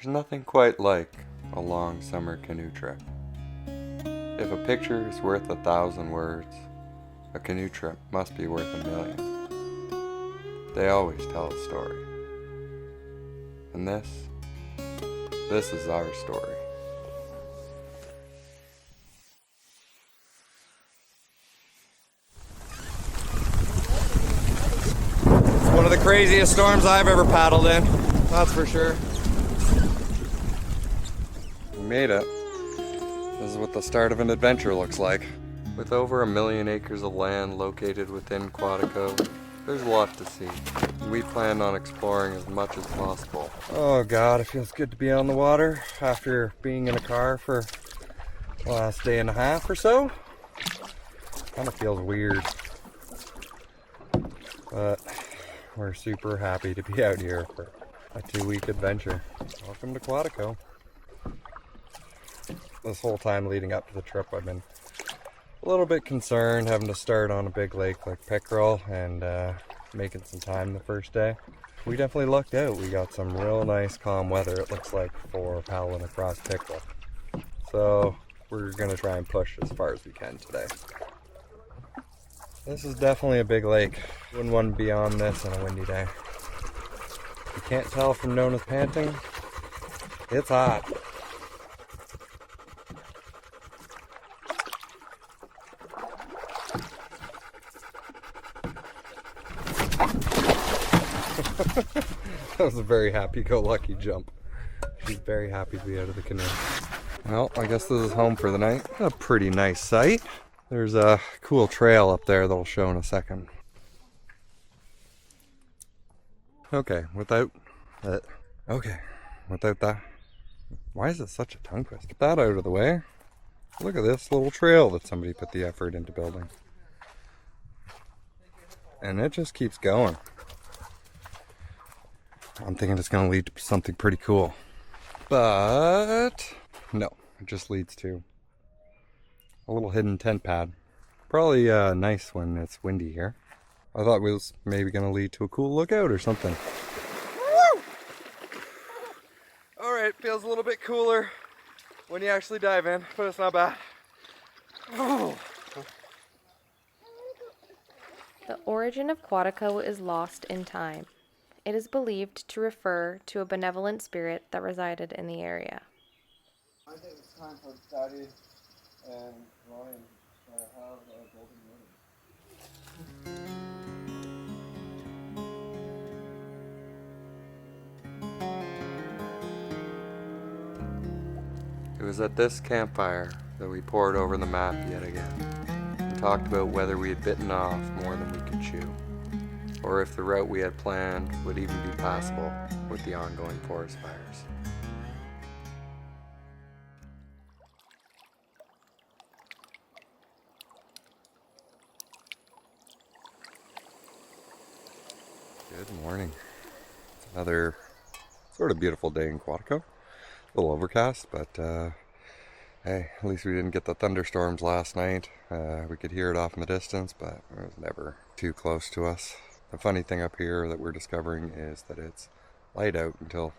There's nothing quite like a long summer canoe trip. If a picture is worth 1,000 words, a canoe trip must be worth 1,000,000. They always tell a story. And this is our story. It's one of the craziest storms I've ever paddled in, that's for sure. We made it. This is what the start of an adventure looks like. With over 1,000,000 acres of land located within Quetico, there's a lot to see. We plan on exploring as much as possible. Oh God, it feels good to be on the water after being in a car for the last day and a half or so. Kind of feels weird, but we're super happy to be out here for a 2-week adventure. Welcome to Quetico. This whole time leading up to the trip, I've been a little bit concerned having to start on a big lake like Pickerel and making some time the first day. We definitely lucked out. We got some real nice calm weather, it looks like, for paddling across Pickerel. So we're gonna try and push as far as we can today. This is definitely a big lake. Wouldn't want to be on this on a windy day. You can't tell from Nona's panting. It's hot. That was a very happy-go-lucky jump. She's very happy to be out of the canoe. Well, I guess this is home for the night. A pretty nice site. There's a cool trail up there that I'll show in a second. Okay, without that. Why is it such a tongue twist? Get that out of the way. Look at this little trail that somebody put the effort into building. And it just keeps going. I'm thinking it's going to lead to something pretty cool. But no, it just leads to a little hidden tent pad. Probably nice when it's windy here. I thought it was maybe going to lead to a cool lookout or something. Woo! Alright, feels a little bit cooler when you actually dive in, but it's not bad. Oh. The origin of Quetico is lost in time. It is believed to refer to a benevolent spirit that resided in the area. I think it's time for Daddy and Ryan to have a golden morning. It was at this campfire that we pored over the map yet again and talked about whether we had bitten off more than we could chew, or if the route we had planned would even be passable with the ongoing forest fires. Good morning. It's another sort of beautiful day in Quetico. A little overcast, but hey, at least we didn't get the thunderstorms last night. We could hear it off in the distance, but it was never too close to us. The funny thing up here that we're discovering is that it's light out until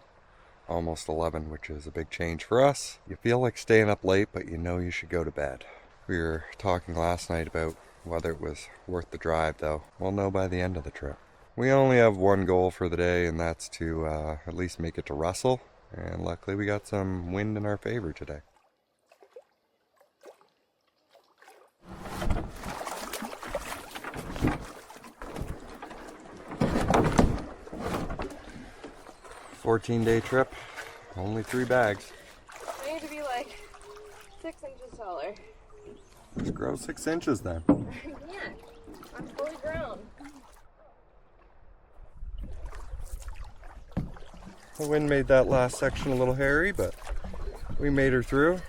almost 11, which is a big change for us. You feel like staying up late, but you know you should go to bed. We were talking last night about whether it was worth the drive, though. We'll know by the end of the trip. We only have one goal for the day, and that's to at least make it to Russell. And luckily we got some wind in our favor today. "14-day trip, only 3 bags. I need to be like 6 inches taller. Just grow 6 inches then. Yeah, I'm fully grown. The wind made that last section a little hairy, but we made her through.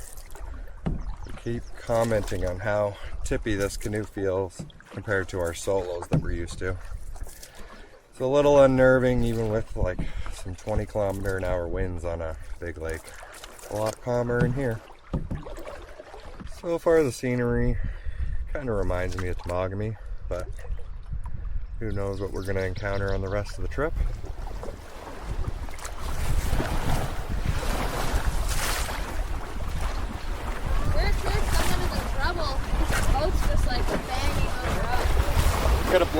We keep commenting on how tippy this canoe feels compared to our solos that we're used to. It's a little unnerving even with like some 20-kilometer-an-hour winds on a big lake. A lot calmer in here. So far the scenery kind of reminds me of Temagami, but who knows what we're going to encounter on the rest of the trip.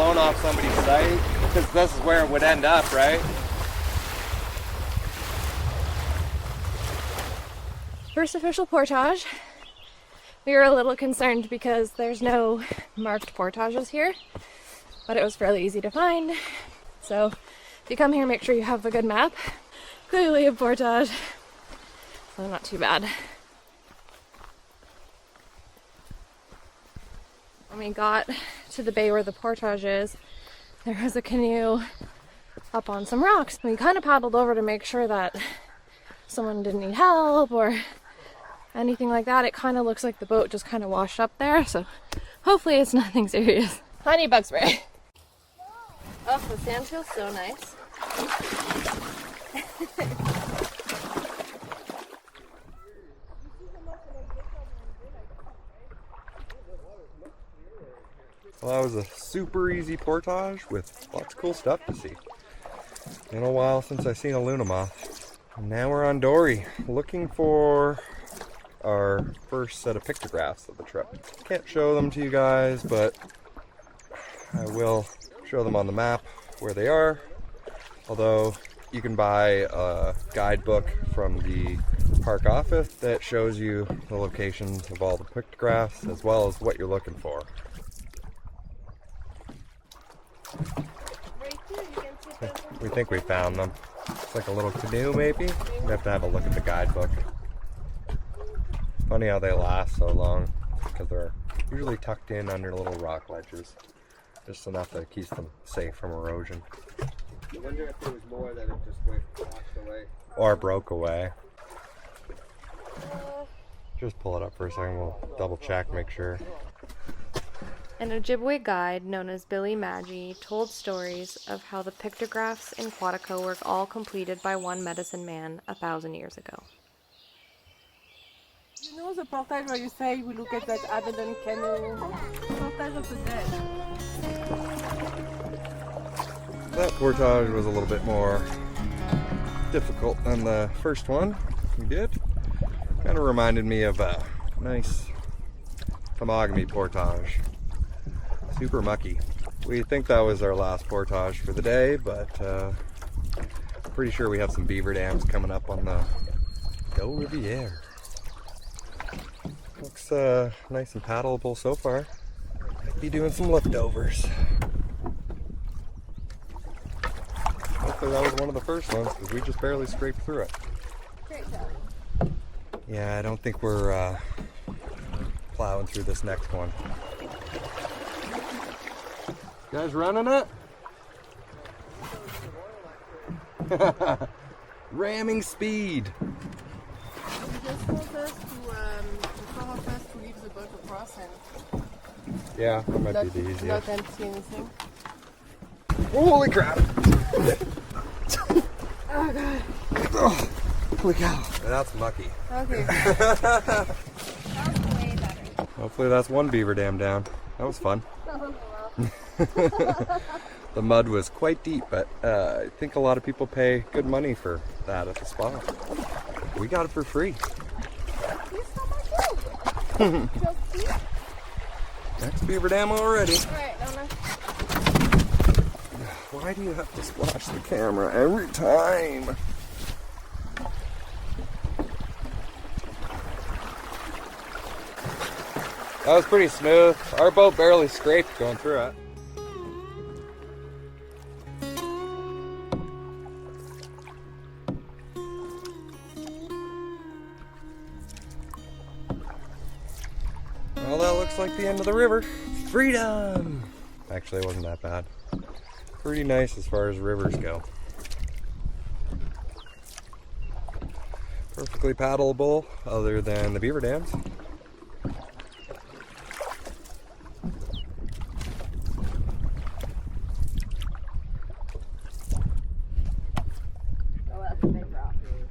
phone off somebody's site, because this is where it would end up, right? First official portage. We were a little concerned because there's no marked portages here, but it was fairly easy to find. So if you come here, make sure you have a good map. Clearly a portage, so not too bad. When we got to the bay where the portage is, there was a canoe up on some rocks. We kind of paddled over to make sure that someone didn't need help or anything like that. It kind of looks like the boat just kind of washed up there, so hopefully it's nothing serious. I need bug spray. Oh, the sand feels so nice. Well, that was a super easy portage with lots of cool stuff to see. Been a while since I've seen a Luna moth. And now we're on Dory, looking for our first set of pictographs of the trip. Can't show them to you guys, but I will show them on the map where they are. Although you can buy a guidebook from the park office that shows you the locations of all the pictographs as well as what you're looking for. We think we found them. It's like a little canoe maybe. We have to have a look at the guidebook. Funny how they last so long because they're usually tucked in under little rock ledges. Just enough that it keeps them safe from erosion. I wonder if there was more that it just washed away. Or broke away. Just pull it up for a second, we'll double check, make sure. An Ojibwe guide known as Billy Maggi told stories of how the pictographs in Quetico were all completed by one medicine man 1,000 years ago. You know the portage where you say we look at that abandoned canoe? Portage of the dead. That portage was a little bit more difficult than the first one we did. Kind of reminded me of a nice Temagami portage. Super mucky. We think that was our last portage for the day, but pretty sure we have some beaver dams coming up on the Go Riviere. Looks nice and paddleable so far. Might be doing some leftovers. Hopefully that was one of the first ones because we just barely scraped through it. Yeah, I don't think we're plowing through this next one. You guys running it? Ramming speed. You just want us to, before of us to leave the boat across and Yeah, that might not, be the easiest. not empty anything. Holy crap! Oh god. Oh, holy cow. That's mucky. Okay. Hopefully that's one beaver dam down. That was fun. The mud was quite deep, but I think a lot of people pay good money for that at the spot. We got it for free. Next beaver dam already. Alright, Donna. Why do you have to splash the camera every time? That was pretty smooth. Our boat barely scraped going through it. Well, that looks like the end of the river. Freedom! Actually, it wasn't that bad. Pretty nice as far as rivers go. Perfectly paddleable other than the beaver dams.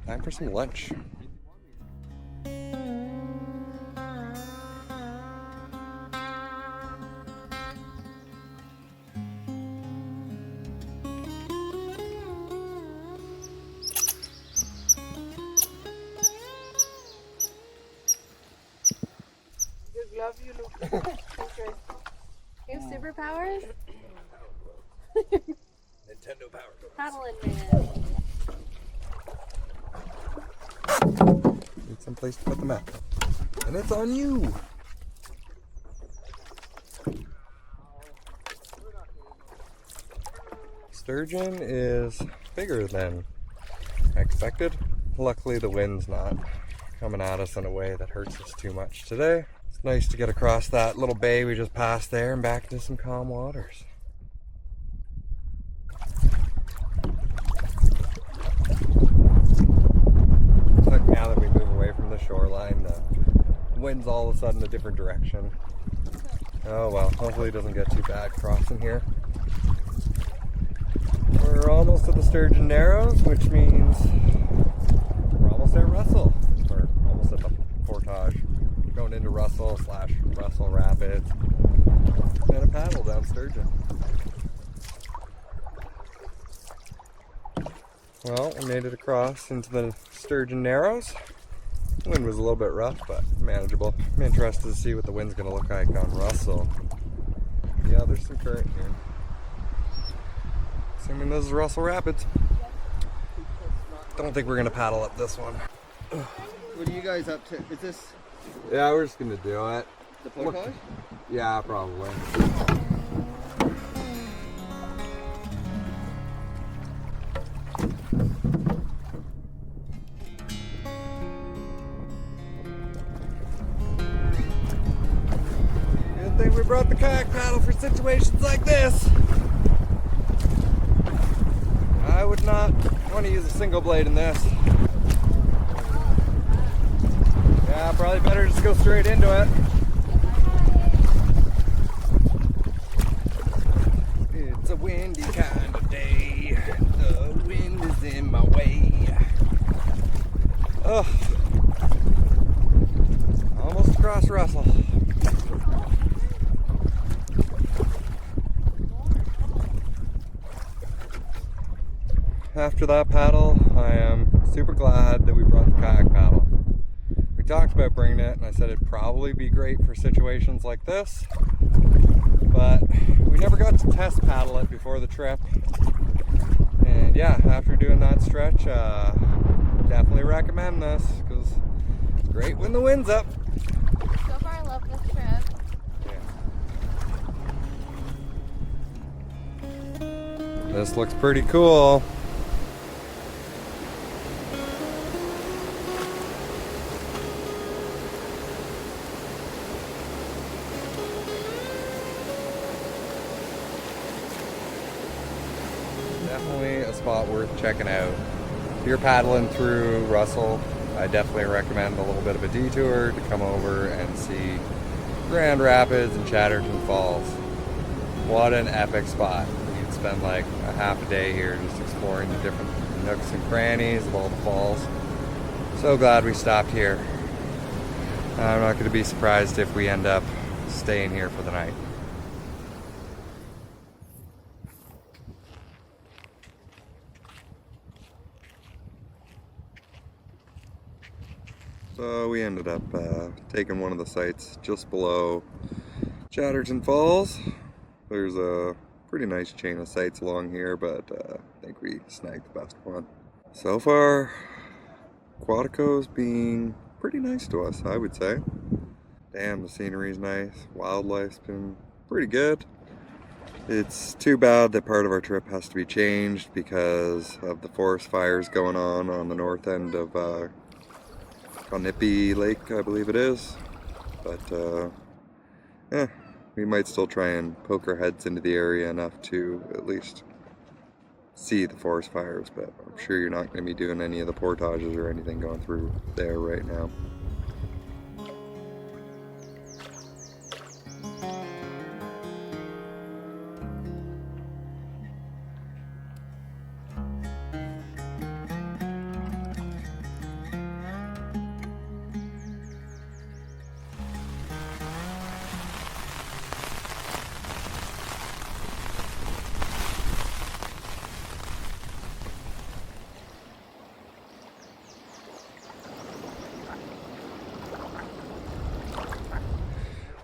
Time for some lunch. Good glove you look. Okay. You have superpowers? Nintendo Power Boats. Paddling man. Need some place to put the map. And it's on you! Sturgeon is bigger than I expected. Luckily the wind's not coming at us in a way that hurts us too much today. It's nice to get across that little bay we just passed there and back into some calm waters. But now that we move away from the shoreline, the wind's all of a sudden a different direction. Oh well, hopefully it doesn't get too bad crossing here. We're almost at the Sturgeon Narrows, which means we're almost at Russell. Or almost at the Portage. Going into Russell / Russell Rapids. And a paddle down Sturgeon. Well, we made it across into the Sturgeon Narrows. The wind was a little bit rough, but manageable. I'm interested to see what the wind's going to look like on Russell. Yeah, there's some current here. Assuming this is Russell Rapids. Don't think we're going to paddle up this one. What are you guys up to? Is this Yeah, we're just going to do it. the portage? Yeah, probably. Good thing we brought the kayak paddle for situations like this. I would not want to use a single blade in this. Yeah, probably better just go straight into it. It's a windy kind of day. The wind is in my way. Oh, almost across Russell. After that paddle, I am super glad that we brought the kayak paddle. We talked about bringing it, and I said it'd probably be great for situations like this, but we never got to test paddle it before the trip. And yeah, after doing that stretch, definitely recommend this, because it's great when the wind's up. So far, I love this trip. Yeah. This looks pretty cool. Definitely a spot worth checking out. If you're paddling through Russell, I definitely recommend a little bit of a detour to come over and see Grand Rapids and Chatterton Falls. What an epic spot. You'd spend like a half a day here just exploring the different nooks and crannies of all the falls. So glad we stopped here. I'm not going to be surprised if we end up staying here for the night. So we ended up taking one of the sites just below Chatterton Falls. There's a pretty nice chain of sites along here, but I think we snagged the best one. So far, Quetico's being pretty nice to us, I would say. Damn, the scenery's nice. Wildlife's been pretty good. It's too bad that part of our trip has to be changed because of the forest fires going on the north end of Nahanni Lake, I believe it is. But yeah, we might still try and poke our heads into the area enough to at least see the forest fires, but I'm sure you're not going to be doing any of the portages or anything going through there right now.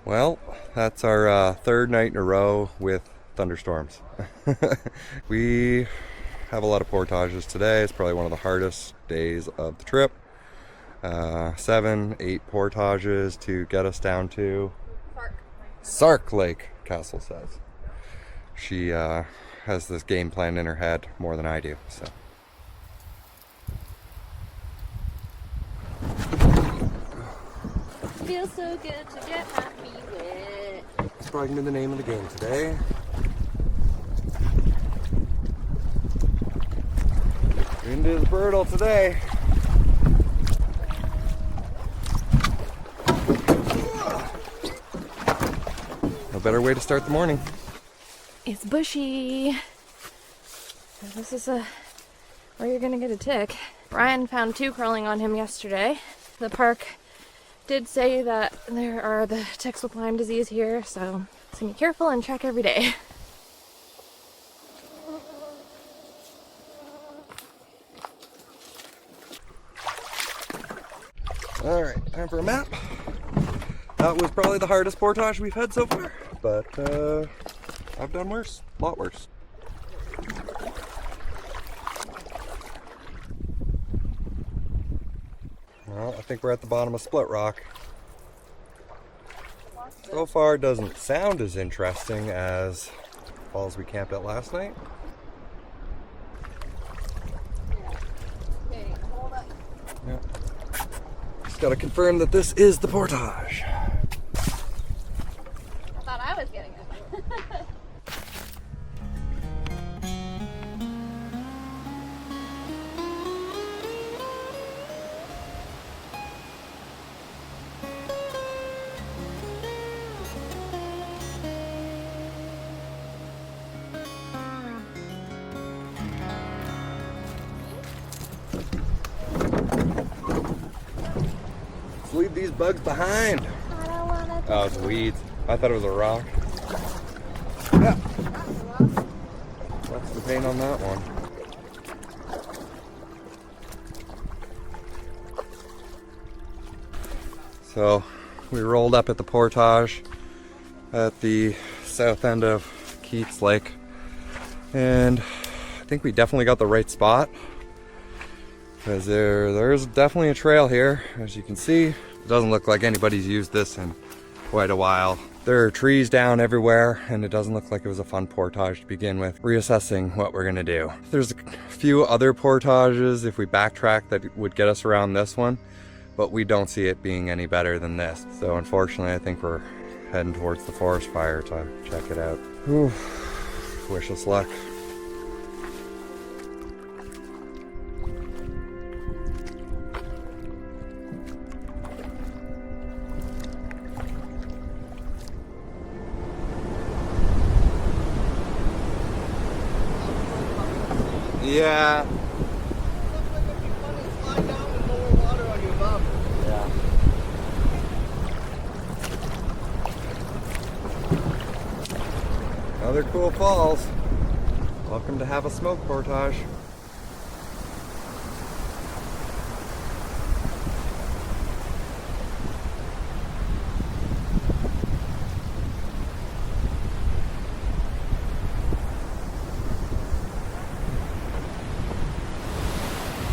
Well, that's our third night in a row with thunderstorms. We have a lot of portages today. It's probably one of the hardest days of the trip. 7, 8 portages to get us down to Sark Lake, Castle says. She has this game plan in her head more than I do, so. Feels so good to get my feet wet. It's probably gonna be the name of the game today. Wind is brutal today. No better way to start the morning. It's bushy. This is where you're gonna get a tick. Brian found 2 crawling on him yesterday. The park did say that there are the ticks with Lyme disease here, so be careful and check every day. All right, time for a map. That was probably the hardest portage we've had so far, but I've done worse, a lot worse. Well, I think we're at the bottom of Split Rock. So far, it doesn't sound as interesting as falls we camped at last night. Okay, hold up. Yeah. Just gotta confirm that this is the portage. I thought I was getting it. Let's leave these bugs behind. I don't wanna. Oh, it's weeds. I thought it was a rock. Yeah. What's the paint on that one? So we rolled up at the portage at the south end of Keats Lake, and I think we definitely got the right spot because there's definitely a trail here. As you can see, it doesn't look like anybody's used this in quite a while. There are trees down everywhere, and it doesn't look like it was a fun portage to begin with. Reassessing what we're gonna do. There's a few other portages if we backtrack that would get us around this one, but we don't see it being any better than this. So unfortunately, I think we're heading towards the forest fire to check it out. Whew. Wish us luck. Yeah. Looks like it'd be fun to slide down with more water on your bum. Yeah. Another cool falls. Welcome to Have a Smoke portage.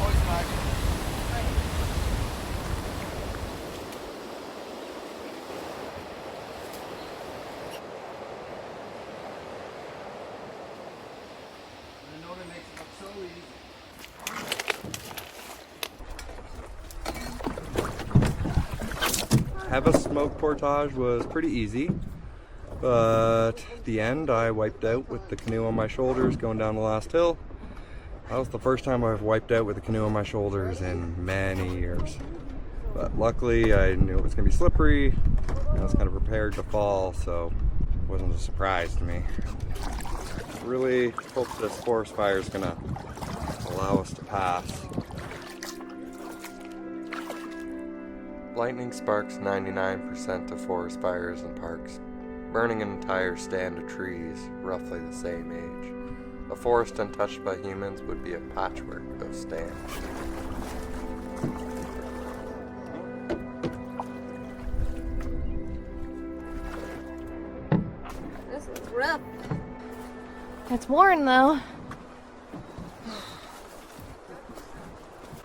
Always back. I know that makes it look so easy. Have a Smoke portage was pretty easy, but at the end I wiped out with the canoe on my shoulders going down the last hill. That was the first time I've wiped out with a canoe on my shoulders in many years. But luckily I knew it was going to be slippery, and I was kind of prepared to fall, so it wasn't a surprise to me. Really hope this forest fire is going to allow us to pass. Lightning sparks 99% of forest fires in parks, burning an entire stand of trees roughly the same age. A forest untouched by humans would be a patchwork of stands. This is rough. It's worn though.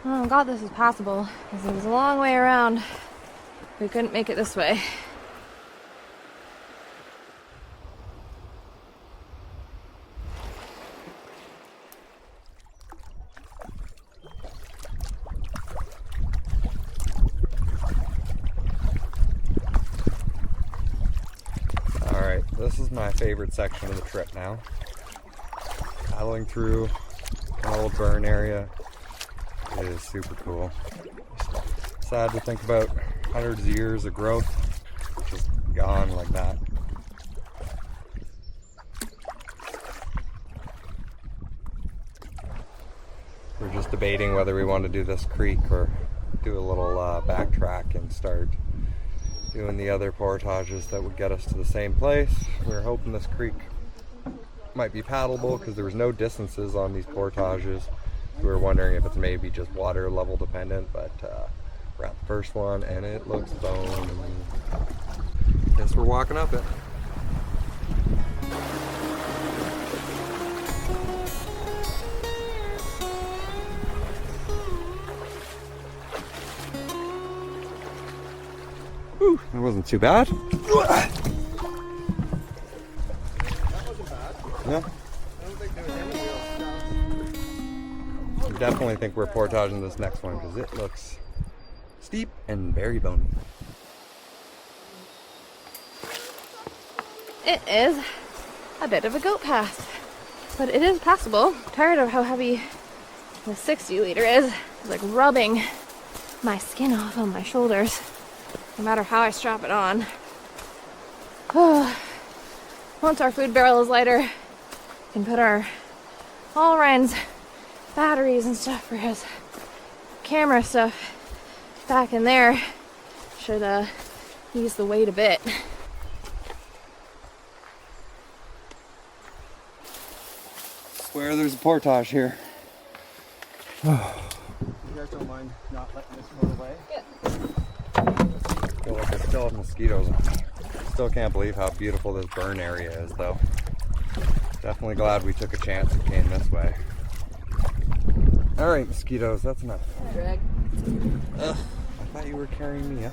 Oh God, this is possible. This is a long way around. We couldn't make it this way. Alright, this is my favorite section of the trip now. Paddling through an old burn area. It is super cool. Sad to think about hundreds of years of growth just gone like that. We're just debating whether we want to do this creek or do a little backtrack and start doing the other portages that would get us to the same place. We were hoping this creek might be paddleable because there was no distances on these portages. We were wondering if it's maybe just water level dependent, but we're at the first one and it looks bone. Guess we're walking up it. Whew, that wasn't too bad. That wasn't bad. No, I don't think there was any real stuff. I definitely think we're portaging this next one because it looks steep and very bony. It is a bit of a goat path, but it is passable. I'm tired of how heavy the 60 liter is. It's like rubbing my skin off on my shoulders, no matter how I strap it on. Once our food barrel is lighter, we can put all Ryan's batteries and stuff for his camera stuff back in there. Should ease the weight a bit. Swear there's a portage here. You guys don't mind not letting this go away? I feel like I still have mosquitoes on me. Still can't believe how beautiful this burn area is though. Definitely glad we took a chance and came this way. Alright, mosquitoes, that's enough. Drag. Ugh, I thought you were carrying me up.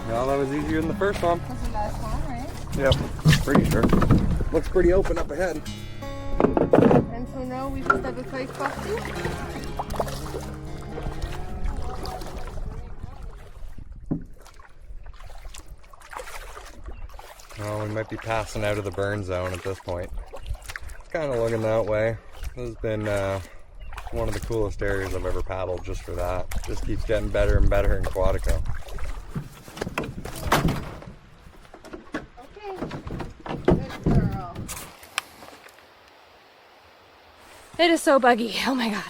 Well, that was easier than the first one. That's the last one, right? Yep, pretty sure. Looks pretty open up ahead. And so now we just have a quick coffee. Well, we might be passing out of the burn zone at this point. It's kind of looking that way. This has been one of the coolest areas I've ever paddled just for that. Just keeps getting better and better in Quetico. It is so buggy. Oh my God.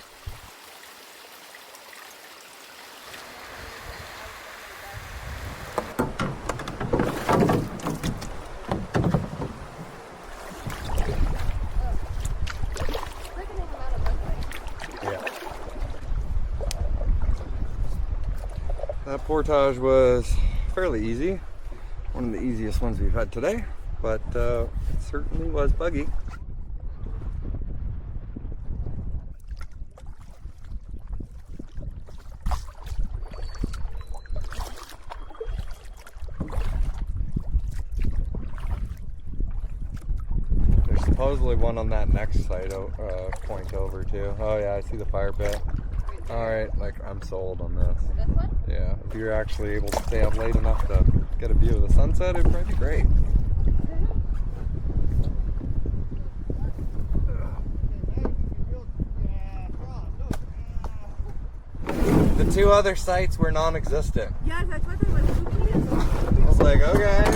Yeah. That portage was fairly easy. One of the easiest ones we've had today, but it certainly was buggy. Supposedly one on that next site point over too. Oh yeah, I see the fire pit. Alright, like I'm sold on this. This one? Yeah, if you're actually able to stay up late enough to get a view of the sunset, it'd probably be great. The two other sites were non-existent. Yeah, that's what I was looking I was like, okay. at.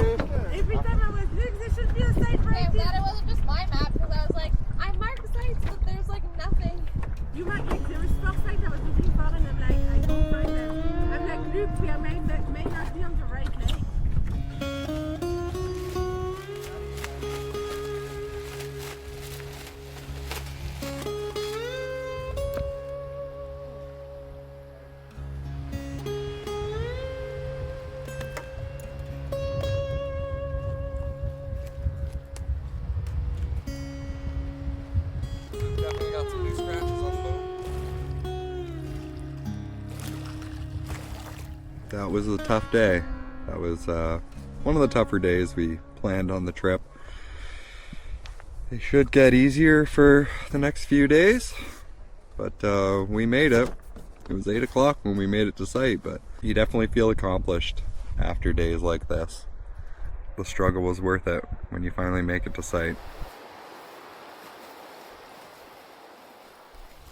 Every time I was looking, there should be a site Okay, right I'm there. glad it wasn't just my map because I was like, I marked sites, but there's like nothing. You might like there was stuff like I was looking for and I'm like, I don't find it. I'm like, look, we may not be on the right lane. that was a tough day. That was one of the tougher days we planned on the trip. It should get easier for the next few days, but we made it. It was 8 o'clock when we made it to site, but you definitely feel accomplished after days like this. The struggle was worth it when you finally make it to site.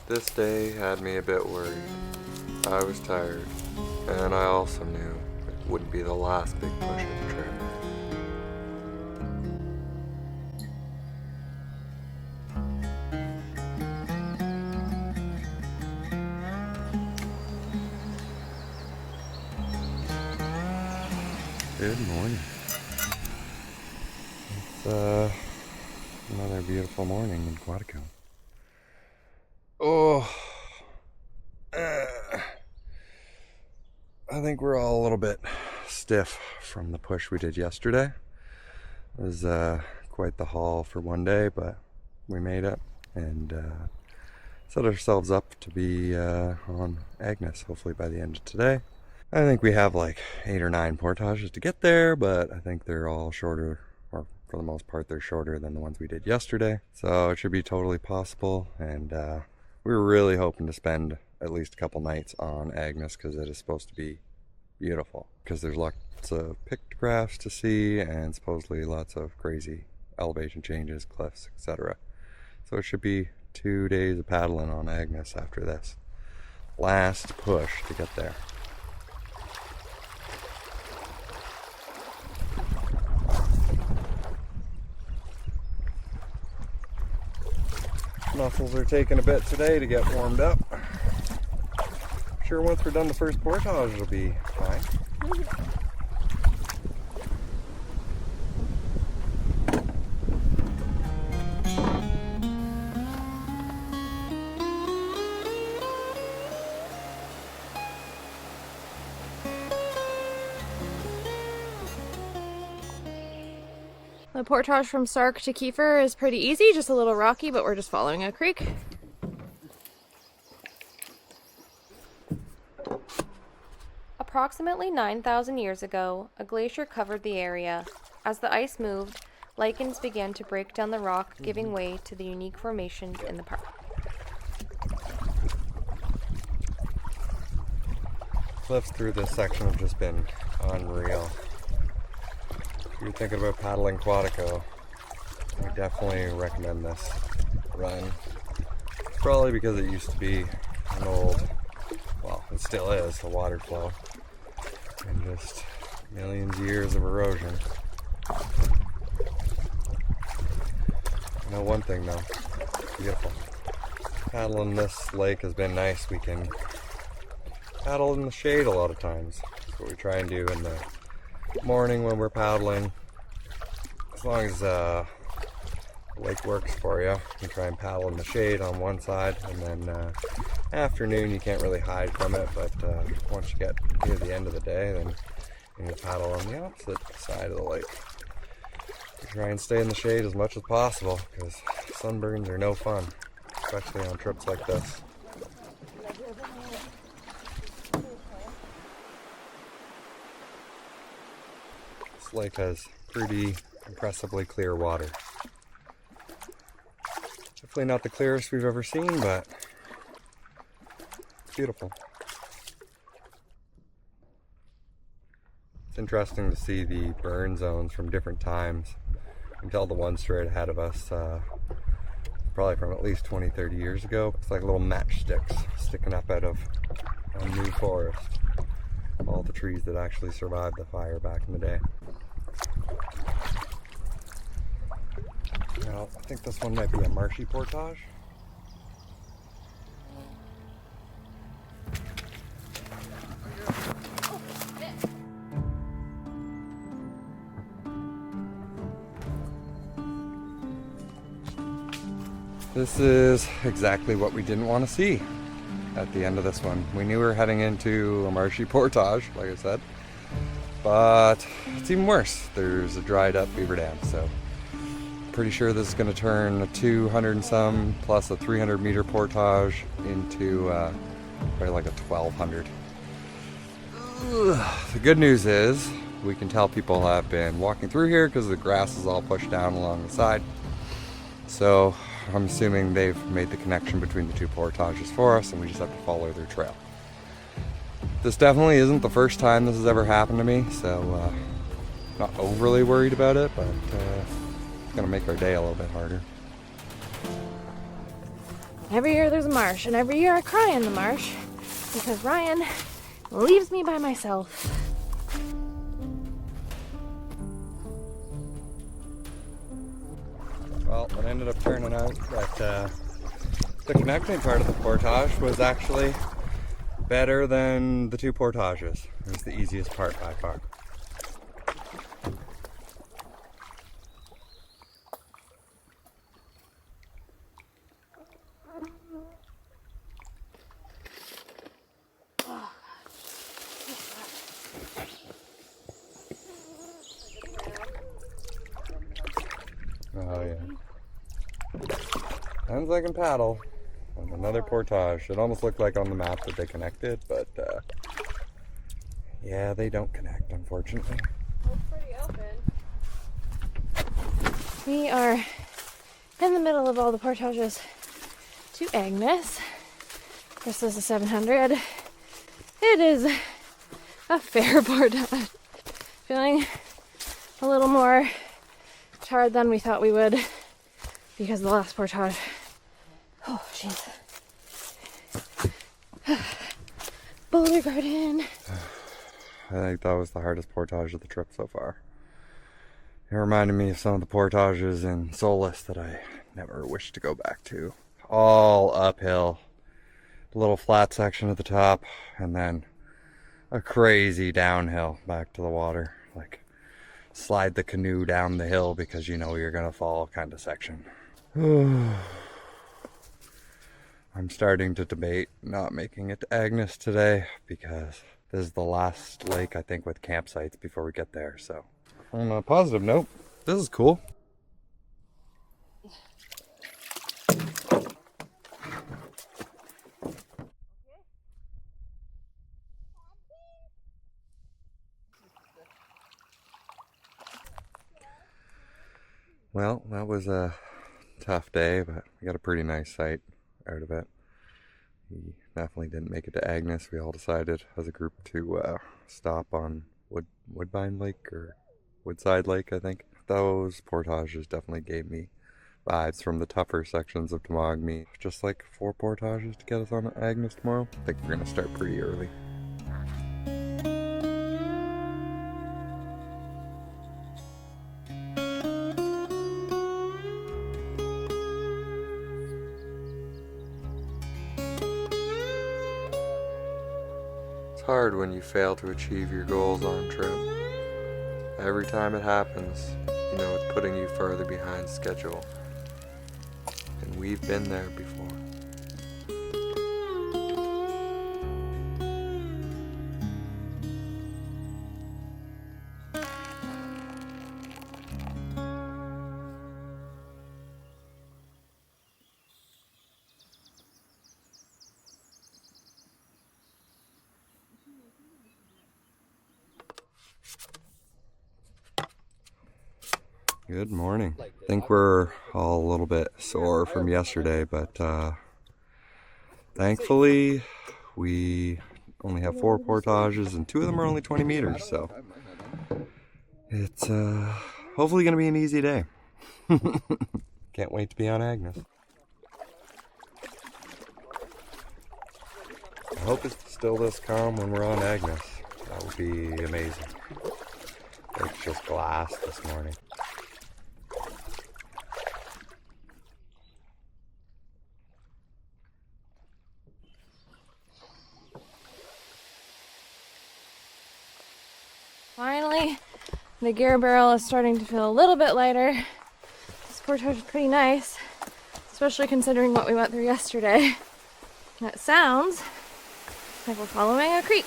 This day had me a bit worried. I was tired, and I also knew it wouldn't be the last big push of the trip. Good morning. It's another beautiful morning in Quetico. Oh, I think we're all a little bit stiff from the push we did yesterday. It was quite the haul for one day, but we made it and set ourselves up to be on Agnes hopefully by the end of today. I think we have like 8 or 9 portages to get there, but I think they're all shorter, or for the most part they're shorter than the ones we did yesterday. So it should be totally possible, and we were really hoping to spend at least a couple nights on Agnes because it is supposed to be beautiful. Because there's lots of pictographs to see and supposedly lots of crazy elevation changes, cliffs, etc. So it should be 2 days of paddling on Agnes after this last push to get there. Muscles are taking a bit today to get warmed up. I'm sure once we're done the first portage it'll be fine. The portage from Sark to Kiefer is pretty easy, just a little rocky, but we're just following a creek. Approximately 9,000 years ago, a glacier covered the area. As the ice moved, lichens began to break down the rock, giving way to the unique formations in the park. Cliffs through this section have just been unreal. If you're thinking about paddling Quetico, I definitely recommend this run. Probably because it used to be an old, well, it still is, a water flow. And just millions of years of erosion. I know one thing though, beautiful. Paddling this lake has been nice. We can paddle in the shade a lot of times. That's what we try and do in the morning when we're paddling. As long as the lake works for you, you can try and paddle in the shade on one side, and then afternoon you can't really hide from it, but once you get near the end of the day, then you need to paddle on the opposite side of the lake. You try and stay in the shade as much as possible, because sunburns are no fun, especially on trips like this. This lake has pretty impressively clear water. Definitely not the clearest we've ever seen, but beautiful. It's interesting to see the burn zones from different times. You can tell the one straight ahead of us, probably from at least 20-30 years ago. It's like little matchsticks sticking up out of a new forest. All the trees that actually survived the fire back in the day. Now, I think this one might be a marshy portage. This is exactly what we didn't want to see at the end of this one. We knew we were heading into a marshy portage, like I said, but it's even worse. There's a dried up beaver dam, so pretty sure this is going to turn a 200 and some plus a 300 meter portage into probably like a 1200. The good news is we can tell people have been walking through here because the grass is all pushed down along the side. So I'm assuming they've made the connection between the two portages for us and we just have to follow their trail. This definitely isn't the first time this has ever happened to me, so not overly worried about it, but it's gonna make our day a little bit harder. Every year there's a marsh, and every year I cry in the marsh because Ryan leaves me by myself. Well, it ended up turning out that the connecting part of the portage was actually better than the two portages. It was the easiest part by far. Oh yeah. Sounds like I can paddle on another portage. It almost looked like on the map that they connected, but yeah, they don't connect, unfortunately. It's pretty open. We are in the middle of all the portages to Agnes. This is a 700. It is a fair portage. Feeling a little more tired than we thought we would because the last portage. Oh, jeez. Boulder Garden. I think that was the hardest portage of the trip so far. It reminded me of some of the portages in Solus that I never wish to go back to. All uphill. A little flat section at the top, and then a crazy downhill back to the water. Like, slide the canoe down the hill because you know you're gonna fall kind of section. I'm starting to debate not making it to Agnes today because this is the last lake, I think, with campsites before we get there. So on a positive note, this is cool. Well, that was a tough day, but we got a pretty nice sight out of it. We definitely didn't make it to Agnes. We all decided as a group to stop on Woodbine Lake or Woodside Lake, I think. Those portages definitely gave me vibes from the tougher sections of Temagami. Just like 4 portages to get us on Agnes tomorrow. I think we're gonna start pretty early. Hard when you fail to achieve your goals on a trip. Every time it happens, you know it's putting you further behind schedule. And we've been there before. Good morning. I think we're all a little bit sore from yesterday, but thankfully we only have 4 portages and 2 of them are only 20 meters, so it's hopefully going to be an easy day. Can't wait to be on Agnes. I hope it's still this calm when we're on Agnes. That would be amazing. It's just glass this morning. Finally, the gear barrel is starting to feel a little bit lighter. This portage is pretty nice, especially considering what we went through yesterday. That sounds like we're following a creek.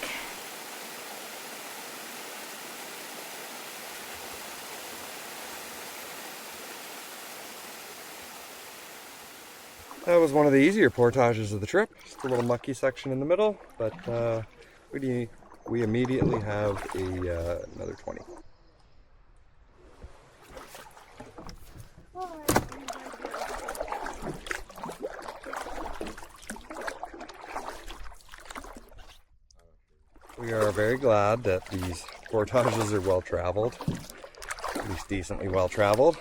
That was one of the easier portages of the trip. Just a little mucky section in the middle, but we we immediately have another 20. We are very glad that these portages are well traveled, at least decently well traveled.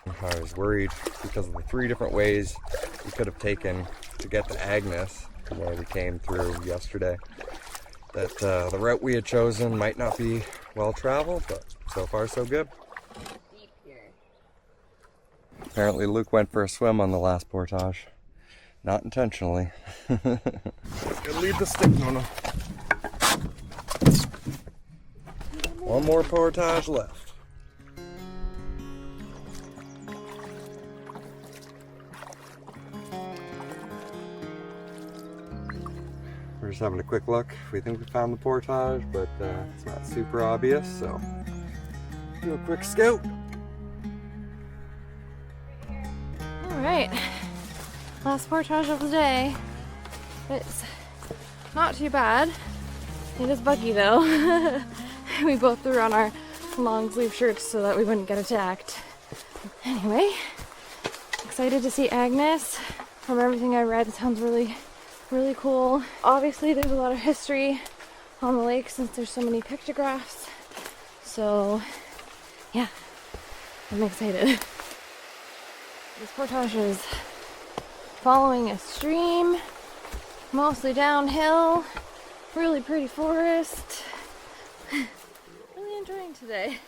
I was worried because of the 3 different ways we could have taken to get to Agnes, where we came through yesterday, that the route we had chosen might not be well traveled, but so far so good. Deep here. Apparently Luke went for a swim on the last portage. Not intentionally. Gotta leave the stick, Nona. One more portage left. We're just having a quick look. We think we found the portage, but it's not super obvious, so do a quick scout. Alright, last portage of the day. It's not too bad. It is buggy though. We both threw on our long sleeve shirts so that we wouldn't get attacked. Anyway, excited to see Agnes. From everything I read, it sounds really cool. Obviously there's a lot of history on the lake since there's so many pictographs. So yeah, I'm excited. This portage is following a stream, mostly downhill, really pretty forest. Really enjoying today.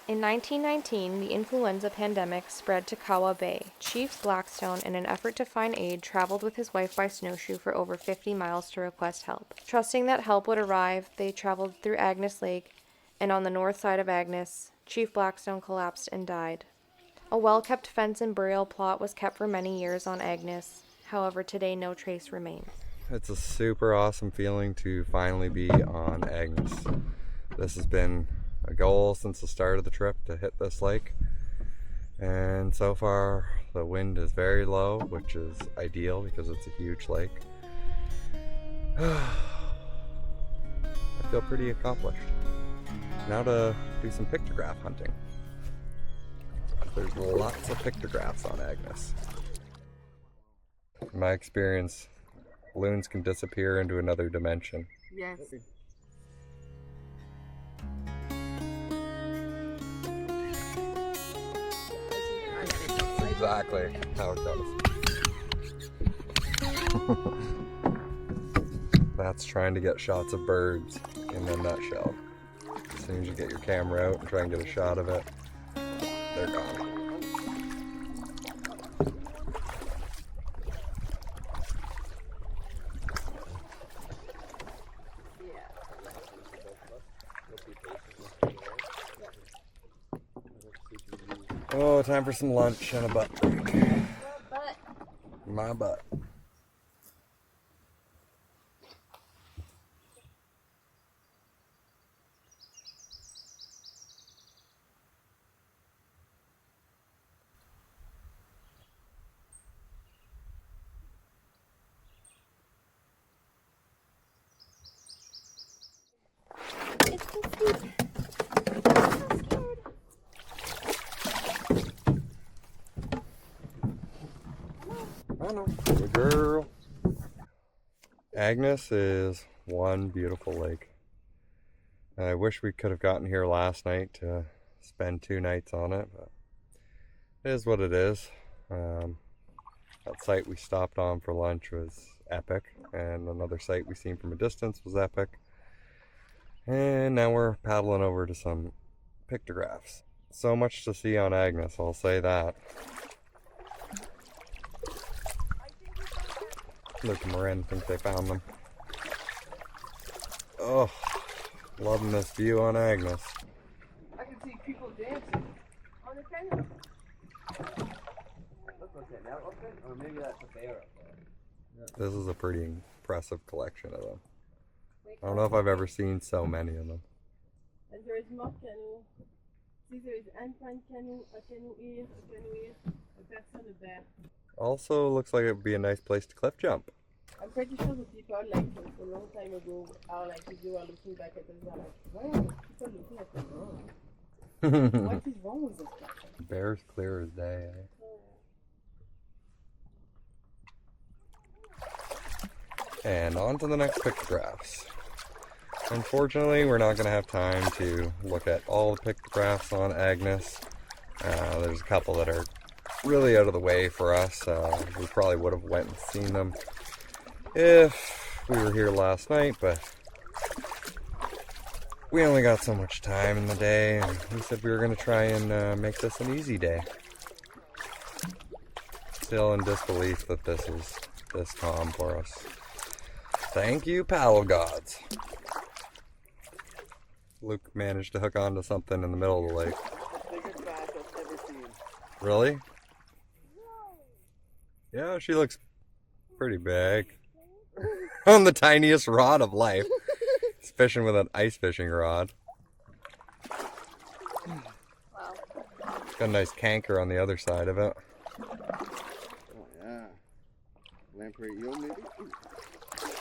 In 1919, the influenza pandemic spread to Kawa Bay. Chief Blackstone, in an effort to find aid, traveled with his wife by snowshoe for over 50 miles to request help. Trusting that help would arrive, they traveled through Agnes Lake, and on the north side of Agnes, Chief Blackstone collapsed and died. A well-kept fence and burial plot was kept for many years on Agnes. However, today no trace remains. It's a super awesome feeling to finally be on Agnes. This has been a goal since the start of the trip to hit this lake, and so far the wind is very low, which is ideal because it's a huge lake. I feel pretty accomplished. Now to do some pictograph hunting. There's lots of pictographs on Agnes. In my experience, balloons can disappear into another dimension. Yes. Exactly how it goes. That's trying to get shots of birds in a nutshell. As soon as you get your camera out and try and get a shot of it, they're gone. Oh, time for some lunch and a butt break. My butt. It's so steep. I know. Good girl. Agnes is one beautiful lake. I wish we could have gotten here last night to spend 2 nights on it, but it is what it is. That site we stopped on for lunch was epic, and another site we seen from a distance was epic. And now we're paddling over to some pictographs. So much to see on Agnes, I'll say that. Luke and Marin think they found them. Oh, loving this view on Agnes. I can see people dancing on the canoe. Look what's that, that open? Or maybe that's a bear up there. This is a pretty impressive collection of them. I don't know if I've ever seen so many of them. And there is more canoe. See, there is Antoine canoe, a canoe here, a person, a bear. Also looks like it would be a nice place to cliff jump. I'm I'm pretty sure the people, like, a long time ago, are like, if they were looking back at us, they're like, why are these people looking at the road? What is wrong with this person? Bear's clear as day, eh? And on to the next pictographs. Unfortunately, we're not going to have time to look at all the pictographs on Agnes. There's a couple that are really out of the way for us. We probably would have went and seen them if we were here last night, but we only got so much time in the day, and we said we were going to try and make this an easy day. Still in disbelief that this is this calm for us. Thank you, paddle gods. Luke managed to hook onto something in the middle of the lake. Biggest bass I've ever seen. Really? Yeah, she looks pretty big. On the tiniest rod of life. It's fishing with an ice fishing rod. Wow. Got a nice canker on the other side of it. Oh yeah. Lamprey eel maybe?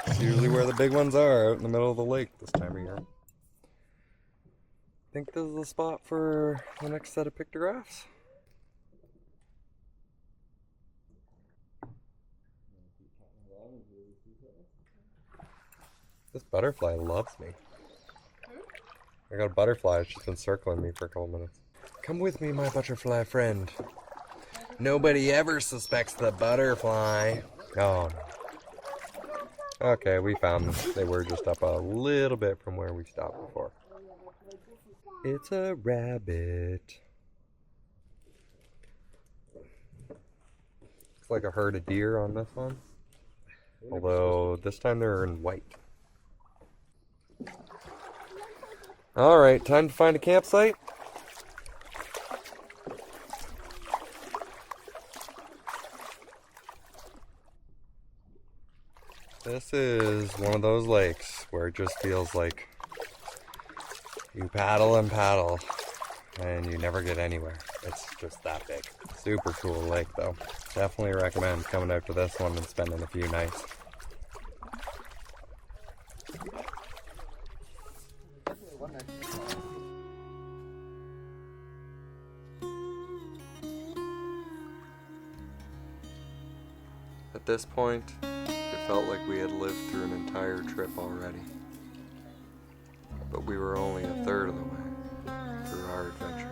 It's usually where the big ones are, out in the middle of the lake this time of year. Think this is the spot for the next set of pictographs? This butterfly loves me. I got a butterfly, it's just been circling me for a couple minutes. Come with me, my butterfly friend. Nobody ever suspects the butterfly. Oh. Okay, we found them. They were just up a little bit from where we stopped before. It's a rabbit. Looks like a herd of deer on this one. Although this time they're in white. Alright, time to find a campsite. This is one of those lakes where it just feels like you paddle and paddle and you never get anywhere. It's just that big. Super cool lake though. Definitely recommend coming out to this one and spending a few nights. At this point, it felt like we had lived through an entire trip already. But we were only a third of the way through our adventure.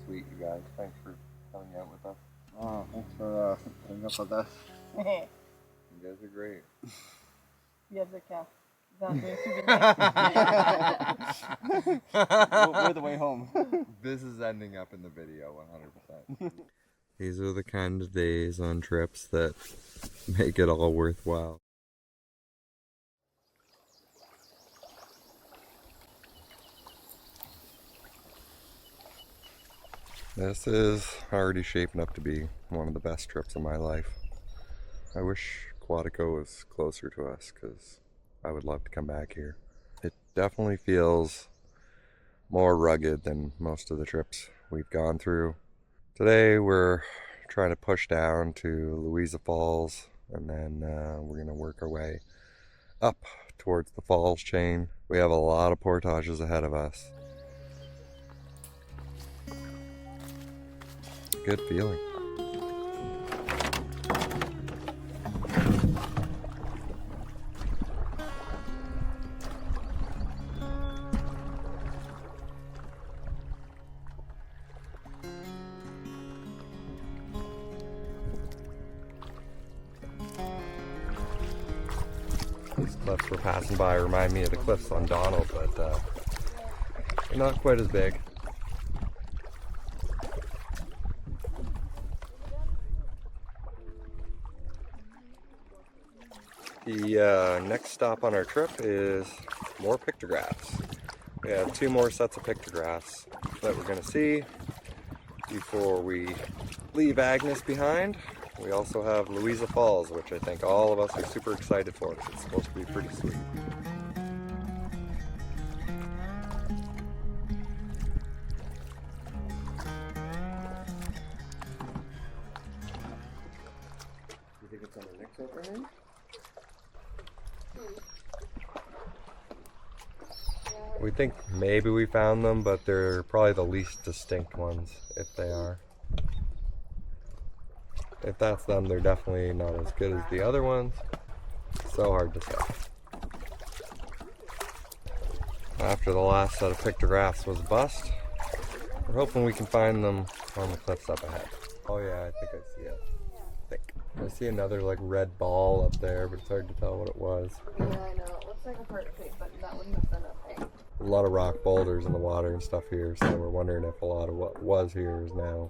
Sweet, you guys. Thanks for coming out with us. Oh, thanks for putting up with us. You guys are great. You have the car. We're the way home. This is ending up in the video 100%. These are the kind of days on trips that make it all worthwhile. This is already shaping up to be one of the best trips of my life. I wish Quetico was closer to us because I would love to come back here. It definitely feels more rugged than most of the trips we've gone through. Today we're trying to push down to Louisa Falls, and then we're going to work our way up towards the falls chain. We have a lot of portages ahead of us. Good feeling. These cliffs we're passing by remind me of the cliffs on Donald, but they're not quite as big. The next stop on our trip is more pictographs. We have 2 more sets of pictographs that we're going to see before we leave Agnes behind. We also have Louisa Falls, which I think all of us are super excited for because it's supposed to be pretty sweet. You think it's on the next overhang? We think maybe we found them, but they're probably the least distinct ones, if they are. If that's them, they're definitely not as good as the other ones. So hard to say. After the last set of pictographs was a bust, we're hoping we can find them on the cliffs up ahead. Oh yeah, I think I see it. I see another like red ball up there, but it's hard to tell what it was. Yeah, I know. It looks like a heart shape, but that wouldn't have been a thing. A lot of rock boulders in the water and stuff here, so we're wondering if a lot of what was here is now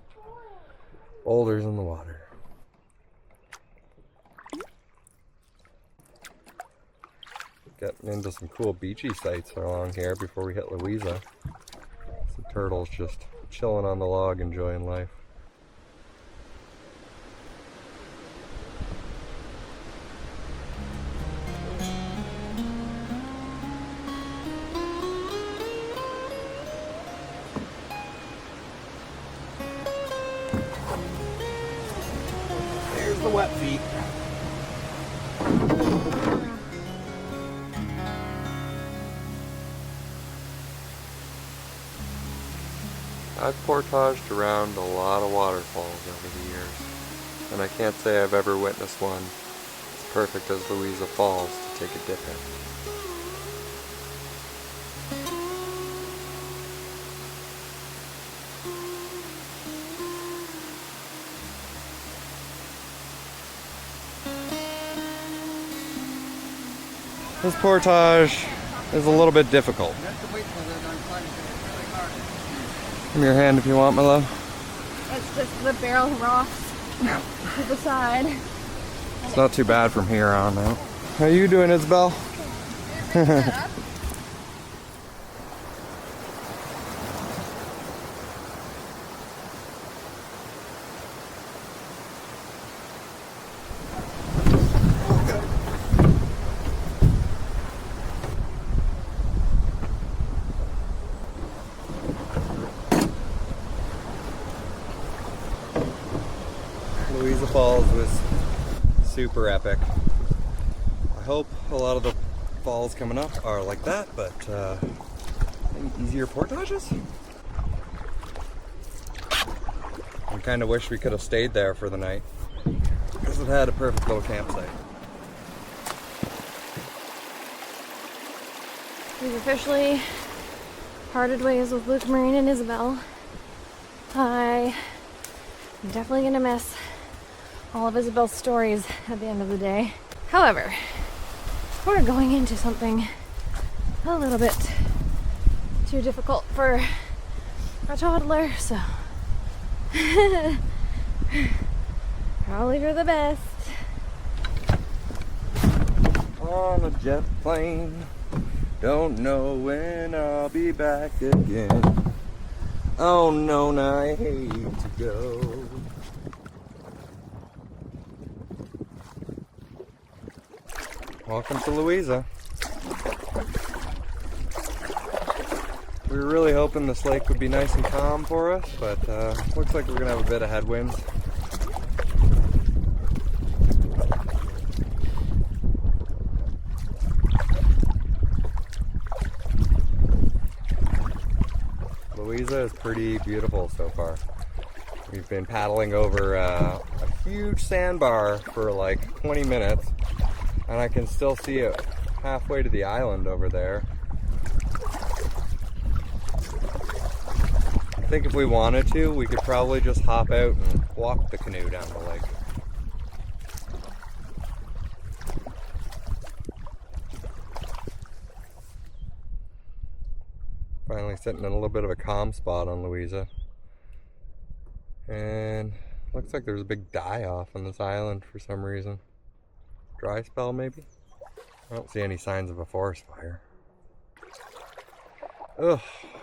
boulders in the water. Getting into some cool beachy sites along here before we hit Louisa. Some turtles just chilling on the log, enjoying life. There's the wet feet. I've portaged around a lot of waterfalls over the years, and I can't say I've ever witnessed one as perfect as Louisa Falls to take a dip in. This portage is a little bit difficult. You have to wait till they're done climbing. It's really hard. Give me your hand if you want, my love. It's just the barrel rocks to the side. It's not too bad from here on out. How you doing, Isabel? Louisa Falls was super epic. I hope a lot of the falls coming up are like that, but any easier portages? I kind of wish we could have stayed there for the night because it had a perfect little campsite. We've officially parted ways with Luke, Marine, and Isabel. I'm definitely gonna miss all of Isabel's stories at the end of the day. However, we're going into something a little bit too difficult for a toddler, so probably for the best. On a jet plane, don't know when I'll be back again. Oh no, now I hate to go. Welcome to Louisa. We were really hoping this lake would be nice and calm for us, but looks like we're gonna have a bit of headwinds. Louisa is pretty beautiful so far. We've been paddling over a huge sandbar for like 20 minutes, and I can still see it halfway to the island over there. I think if we wanted to, we could probably just hop out and walk the canoe down the lake. Finally sitting in a little bit of a calm spot on Louisa. And looks like there's a big die-off on this island for some reason. Dry spell maybe? I don't see any signs of a forest fire. Ugh,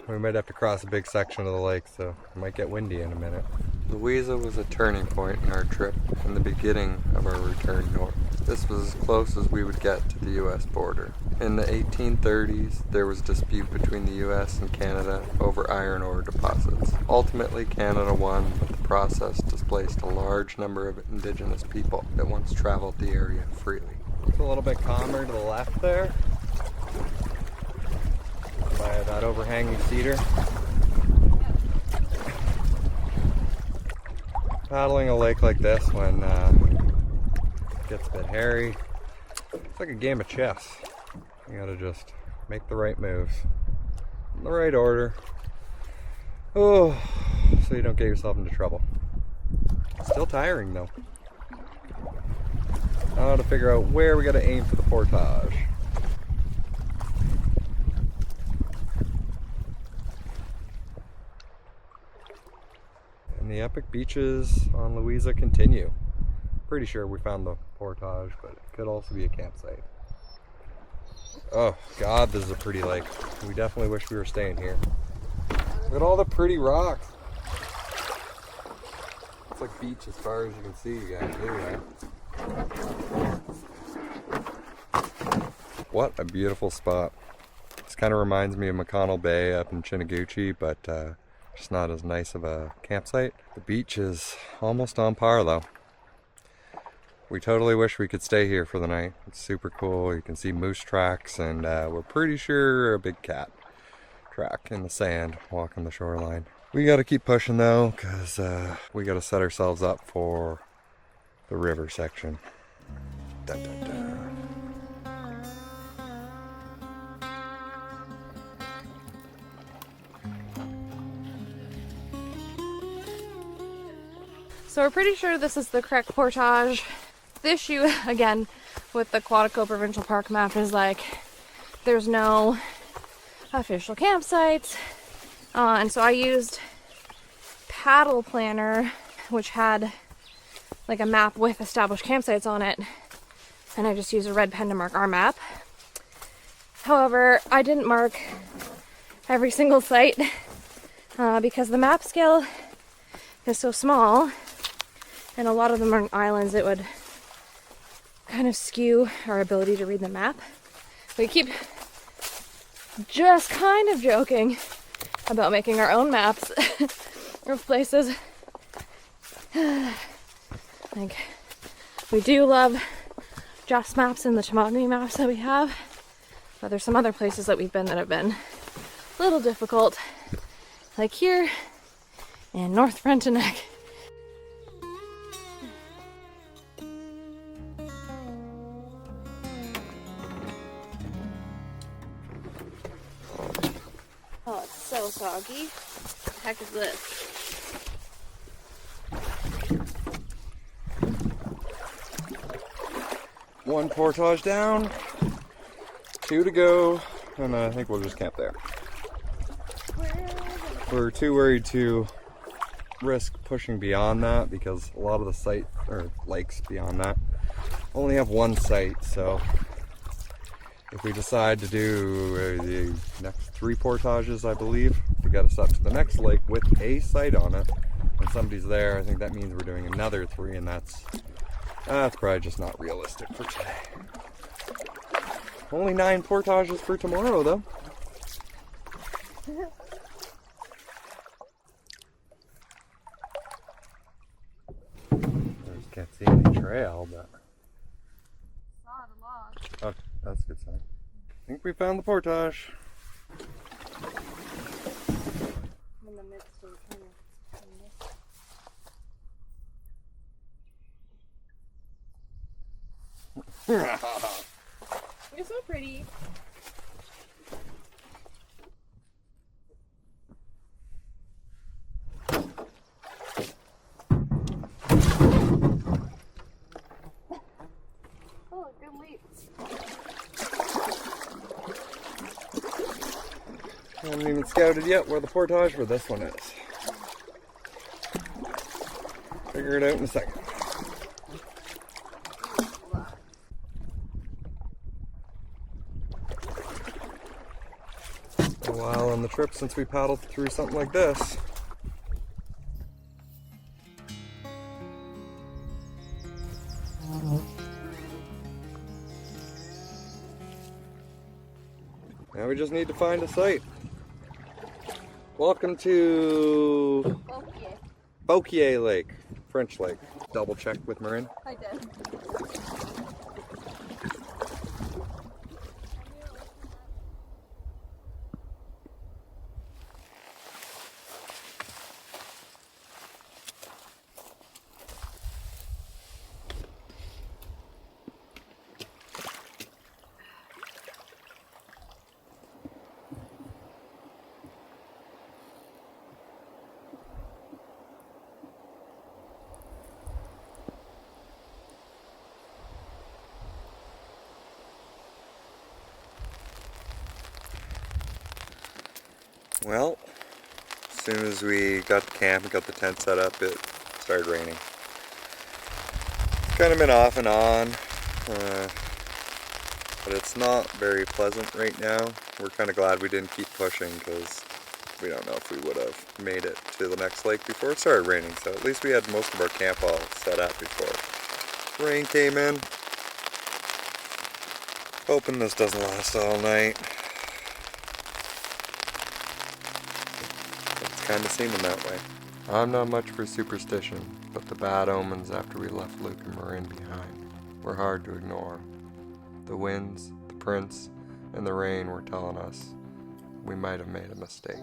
we might have to cross a big section of the lake, so it might get windy in a minute. Louisa was a turning point in our trip and the beginning of our return north. This was as close as we would get to the US border. In the 1830s, there was a dispute between the US and Canada over iron ore deposits. Ultimately, Canada won, but the process displaced a large number of indigenous people that once traveled the area freely. It's a little bit calmer to the left there, by that overhanging cedar. Paddling a lake like this when it gets a bit hairy, it's like a game of chess. You gotta just make the right moves in the right order. Oh, so you don't get yourself into trouble. Still tiring though. Now to figure out where we gotta aim for the portage. And the epic beaches on Louisa continue. Pretty sure we found the portage, but it could also be a campsite. Oh God, this is a pretty lake. We definitely wish we were staying here. Look at all the pretty rocks. It's like beach as far as you can see, you guys. Anyway. What a beautiful spot. This kind of reminds me of McConnell Bay up in Chiniguchi, but just not as nice of a campsite. The beach is almost on par though. We totally wish we could stay here for the night. It's super cool. You can see moose tracks, and we're pretty sure a big cat track in the sand walking the shoreline. We gotta keep pushing though, because we gotta set ourselves up for the river section. Dun, dun, dun. So we're pretty sure this is the correct portage. The issue, again, with the Quetico Provincial Park map is like, there's no official campsites. And so I used Paddle Planner, which had like a map with established campsites on it. And I just used a red pen to mark our map. However, I didn't mark every single site because the map scale is so small. And a lot of them are islands, it would kind of skew our ability to read the map. We keep just kind of joking about making our own maps of places. Like, we do love Just Maps and the Tamagami maps that we have, but there's some other places that we've been that have been a little difficult, like here in North Frontenac. Oh, it's so soggy. What the heck is this? One portage down, 2 to go, and I think we'll just camp there. We're too worried to risk pushing beyond that because a lot of the site or lakes beyond that only have one site, so if we decide to do the next 3 portages, I believe, to get us up to the next lake with a site on it, and somebody's there, I think that means we're doing another 3, and that's probably just not realistic for today. Only 9 portages for tomorrow, though. I just can't see any trail, but... Oh, that's a good sign. I think we found the portage. I'm in the midst of trying to find this. You're so pretty. Oh, good leap. I haven't even scouted yet where the portage for this one is. Figure it out in a second. a while on the trip since we paddled through something like this. Now we just need to find a site. Welcome to Beauquier Lake, French Lake. Double check with Marin. I did. Well, as soon as we got to camp and got the tent set up, it started raining. It's kind of been off and on, but it's not very pleasant right now. We're kind of glad we didn't keep pushing because we don't know if we would have made it to the next lake before it started raining. So at least we had most of our camp all set up before rain came in. Hoping this doesn't last all night. Kind of seeming that way. I'm not much for superstition, but the bad omens after we left Luke and Marin behind were hard to ignore. The winds, the prints, and the rain were telling us we might have made a mistake.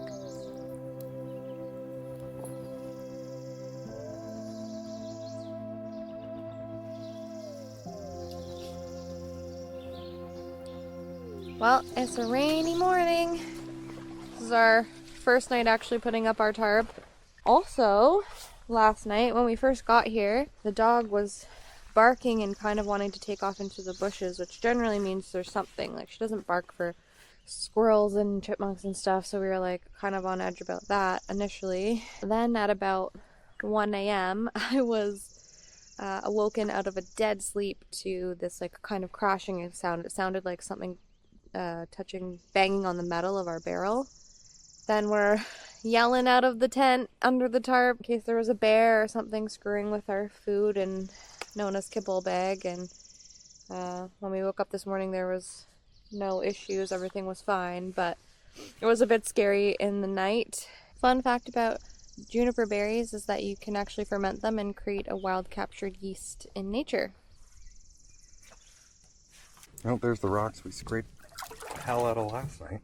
Well, it's a rainy morning. This is our first night actually putting up our tarp. Also, last night when we first got here, the dog was barking and kind of wanting to take off into the bushes, which generally means there's something. Like, she doesn't bark for squirrels and chipmunks and stuff, so we were like kind of on edge about that initially. Then at about 1 a.m. I was awoken out of a dead sleep to this like kind of crashing sound. It sounded like something banging on the metal of our barrel. Then we're yelling out of the tent under the tarp in case there was a bear or something screwing with our food and known as kibble bag. And when we woke up this morning, there was no issues. Everything was fine, but it was a bit scary in the night. Fun fact about juniper berries is that you can actually ferment them and create a wild captured yeast in nature. Oh, there's the rocks we scraped the hell out of last night.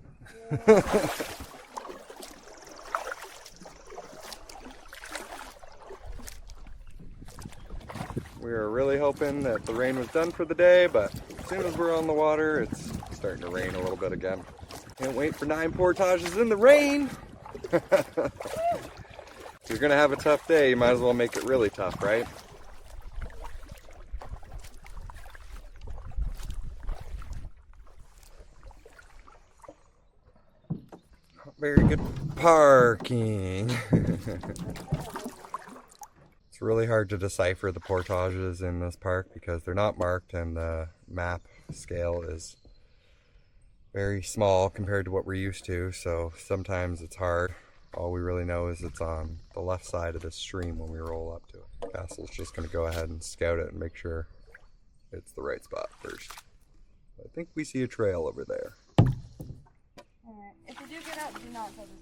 We were really hoping that the rain was done for the day, but as soon as we're on the water, it's starting to rain a little bit again. Can't wait for 9 portages in the rain! If you're gonna have a tough day, you might as well make it really tough, right? Not very good parking. It's really hard to decipher the portages in this park because they're not marked and the map scale is very small compared to what we're used to, so sometimes it's hard. All we really know is it's on the left side of the stream when we roll up to it. Castle's just going to go ahead and scout it and make sure it's the right spot first. I think we see a trail over there. Alright, if you do get out, do not go this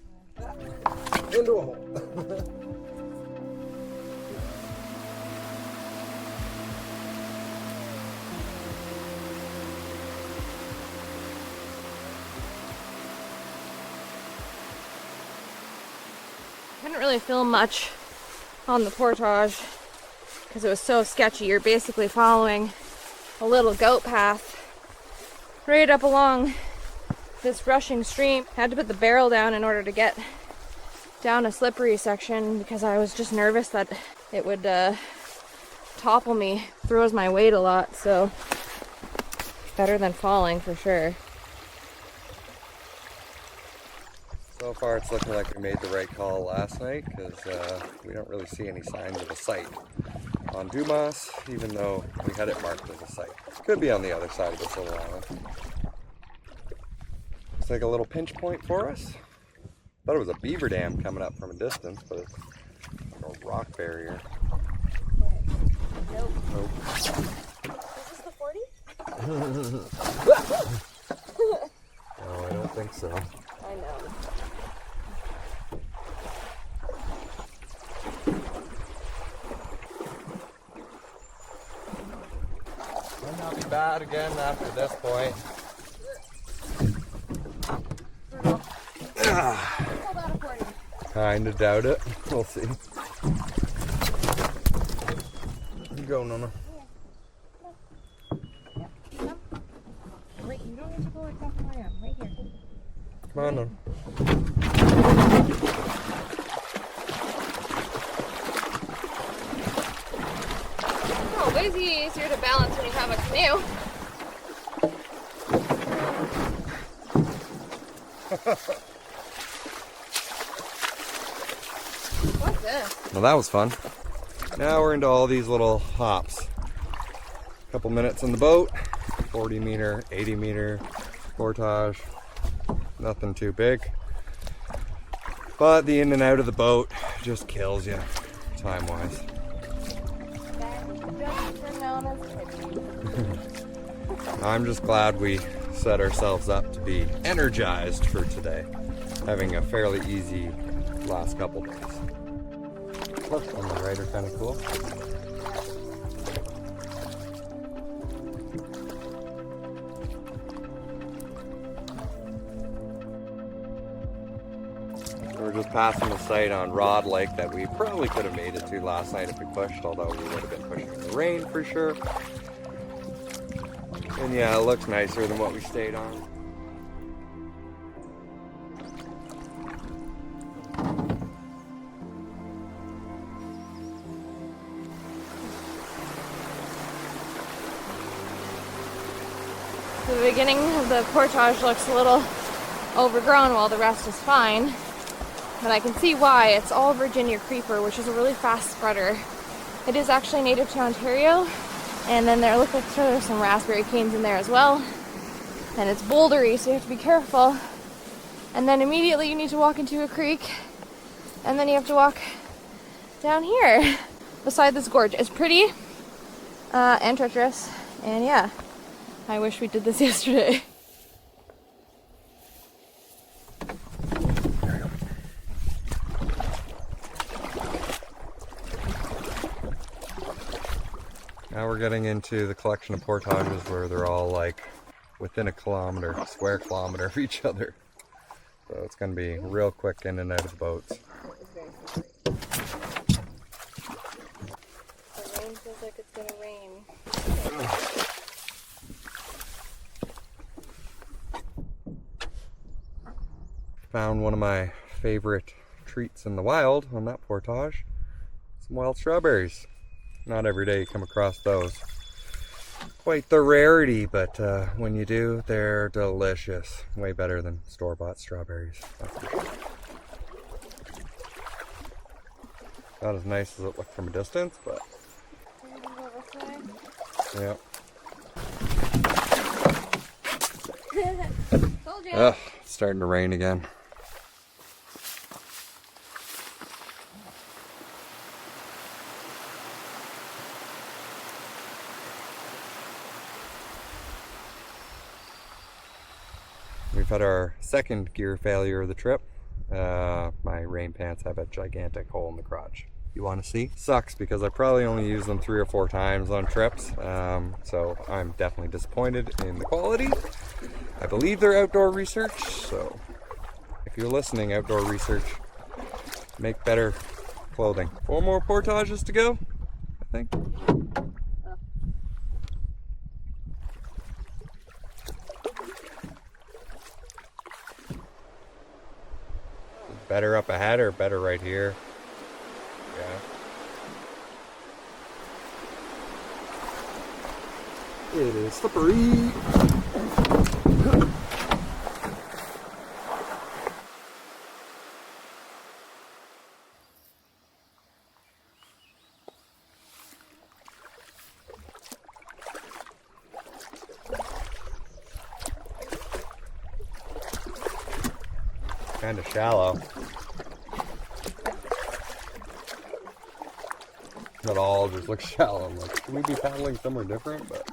way. Into a hole. I didn't really film much on the portage because it was so sketchy. You're basically following a little goat path right up along this rushing stream. I had to put the barrel down in order to get down a slippery section because I was just nervous that it would topple me. Throws my weight a lot, so better than falling for sure. So far it's looking like we made the right call last night because we don't really see any signs of a site on Dumas, even though we had it marked as a site. Could be on the other side of this little island. Looks like a little pinch point for us. Thought it was a beaver dam coming up from a distance, but it's like a rock barrier. Nope. Nope. Is this the 40? No, I don't think so. I know. Might not be bad again after this point. Hold out a 40. Kinda doubt it. We'll see. You go, Nona. Wait, you don't have to go like that from where I am. Right here. Come on, Nona. Oh, way easier to balance when you have a canoe. What's this? Well, that was fun. Now we're into all these little hops. Couple minutes in the boat, 40 meter, 80 meter, portage, nothing too big. But the in and out of the boat just kills you, time-wise. I'm just glad we set ourselves up to be energized for today, having a fairly easy last couple days. Cliffs on the right are kind of cool. We're just passing the site on Rod Lake that we probably could have made it to last night if we pushed, although we would have been pushing in the rain for sure. And yeah, it looks nicer than what we stayed on. The beginning of the portage looks a little overgrown while the rest is fine. But I can see why. It's all Virginia creeper, which is a really fast spreader. It is actually native to Ontario. And then there look like there's some raspberry canes in there as well. And it's bouldery, so you have to be careful. And then immediately you need to walk into a creek. And then you have to walk down here beside this gorge. It's pretty and treacherous. And yeah, I wish we did this yesterday. Now we're getting into the collection of portages where they're all like within a kilometer, square kilometer of each other. So it's going to be real quick in and out of the boats. The rain feels like it's gonna rain. Found one of my favorite treats in the wild on that portage. Some wild strawberries. Not every day you come across those. Quite the rarity, but when you do, they're delicious. Way better than store-bought strawberries. That's for sure. Not as nice as it looked from a distance, but yeah. Told you. Ugh, it's starting to rain again. We've had our second gear failure of the trip. My rain pants have a gigantic hole in the crotch. You want to see? Sucks because I probably only use them 3 or 4 times on trips. So I'm definitely disappointed in the quality. I believe they're outdoor research, so if you're listening, outdoor research, make better clothing. 4 more portages to go, I think. Better up ahead or better right here? Yeah. It is slippery. kind of shallow. It all just looks shallow. I'm like, can we be paddling somewhere different? But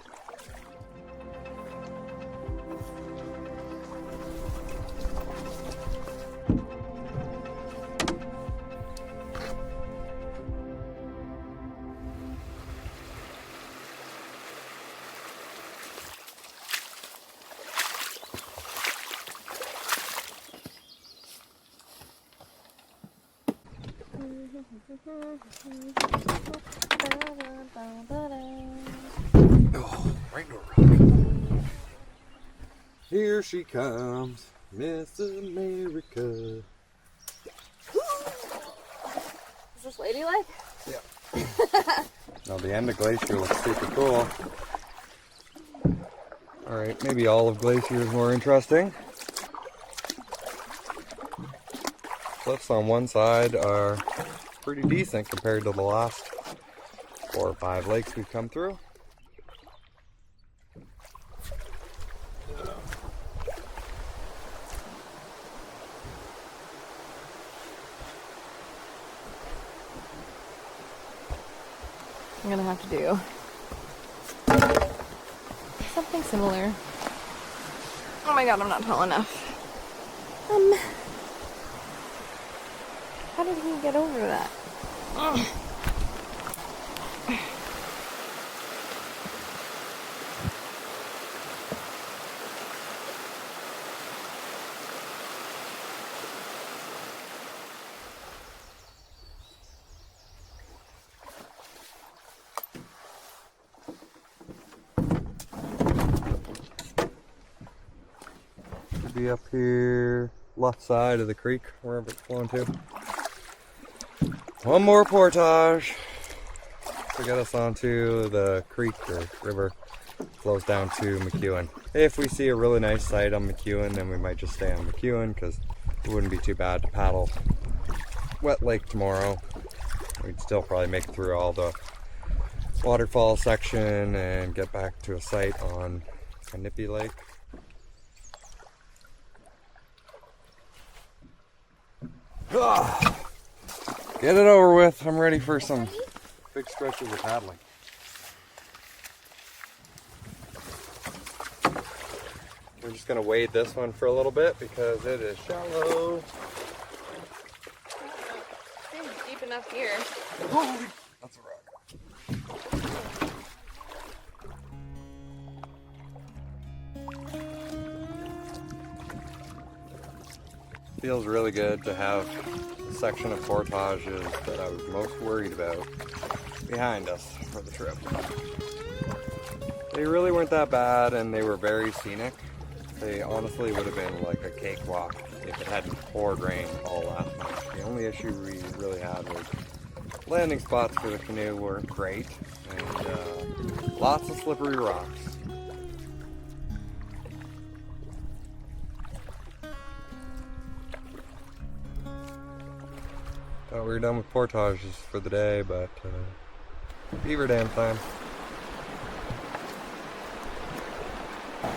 oh, right into a rock. Here she comes, Miss America. Is this ladylike? Yeah. Now the end of Glacier looks super cool. Alright, maybe all of Glacier is more interesting. Cliffs on one side are pretty decent compared to the last 4 or 5 lakes we've come through. I'm gonna have to do something similar. Oh my god, I'm not tall enough. How did he get over that? Ugh. Be up here, left side of the creek, wherever it's flowing to. One more portage to get us onto the creek or river. Flows down to McEwen. If we see a really nice site on McEwen, then we might just stay on McEwen because it wouldn't be too bad to paddle Wet Lake tomorrow. We'd still probably make it through all the waterfall section and get back to a site on Nippy Lake. Ah, get it over with. I'm ready for some big stretches of paddling. We're just going to wade this one for a little bit because it is shallow. Seems deep enough here. Holy, that's a rock. Feels really good to have a section of portages that I was most worried about behind us for the trip. They really weren't that bad and they were very scenic. They honestly would have been like a cakewalk if it hadn't poured rain all last night. The only issue we really had was landing spots for the canoe weren't great and lots of slippery rocks. Thought we were done with portages for the day, but beaver dam time. I'll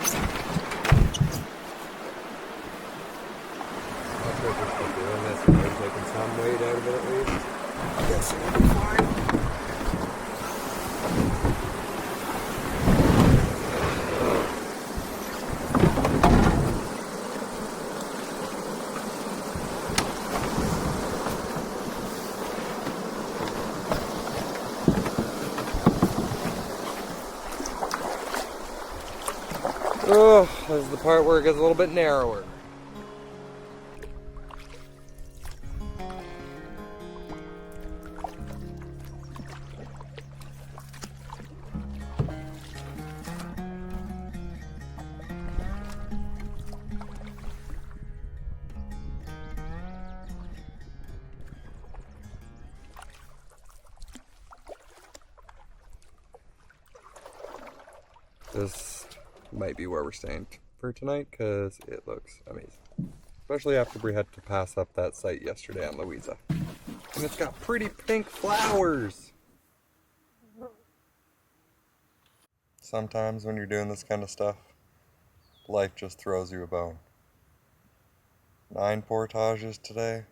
try just keep doing this and maybe taking some weight out of it at least. I guess it'll be fine. Oh, this is the part where it gets a little bit narrower. This might be where we're staying for tonight because it looks amazing. Especially after we had to pass up that site yesterday on Louisa. And it's got pretty pink flowers! Sometimes when you're doing this kind of stuff, life just throws you a bone. 9 portages today.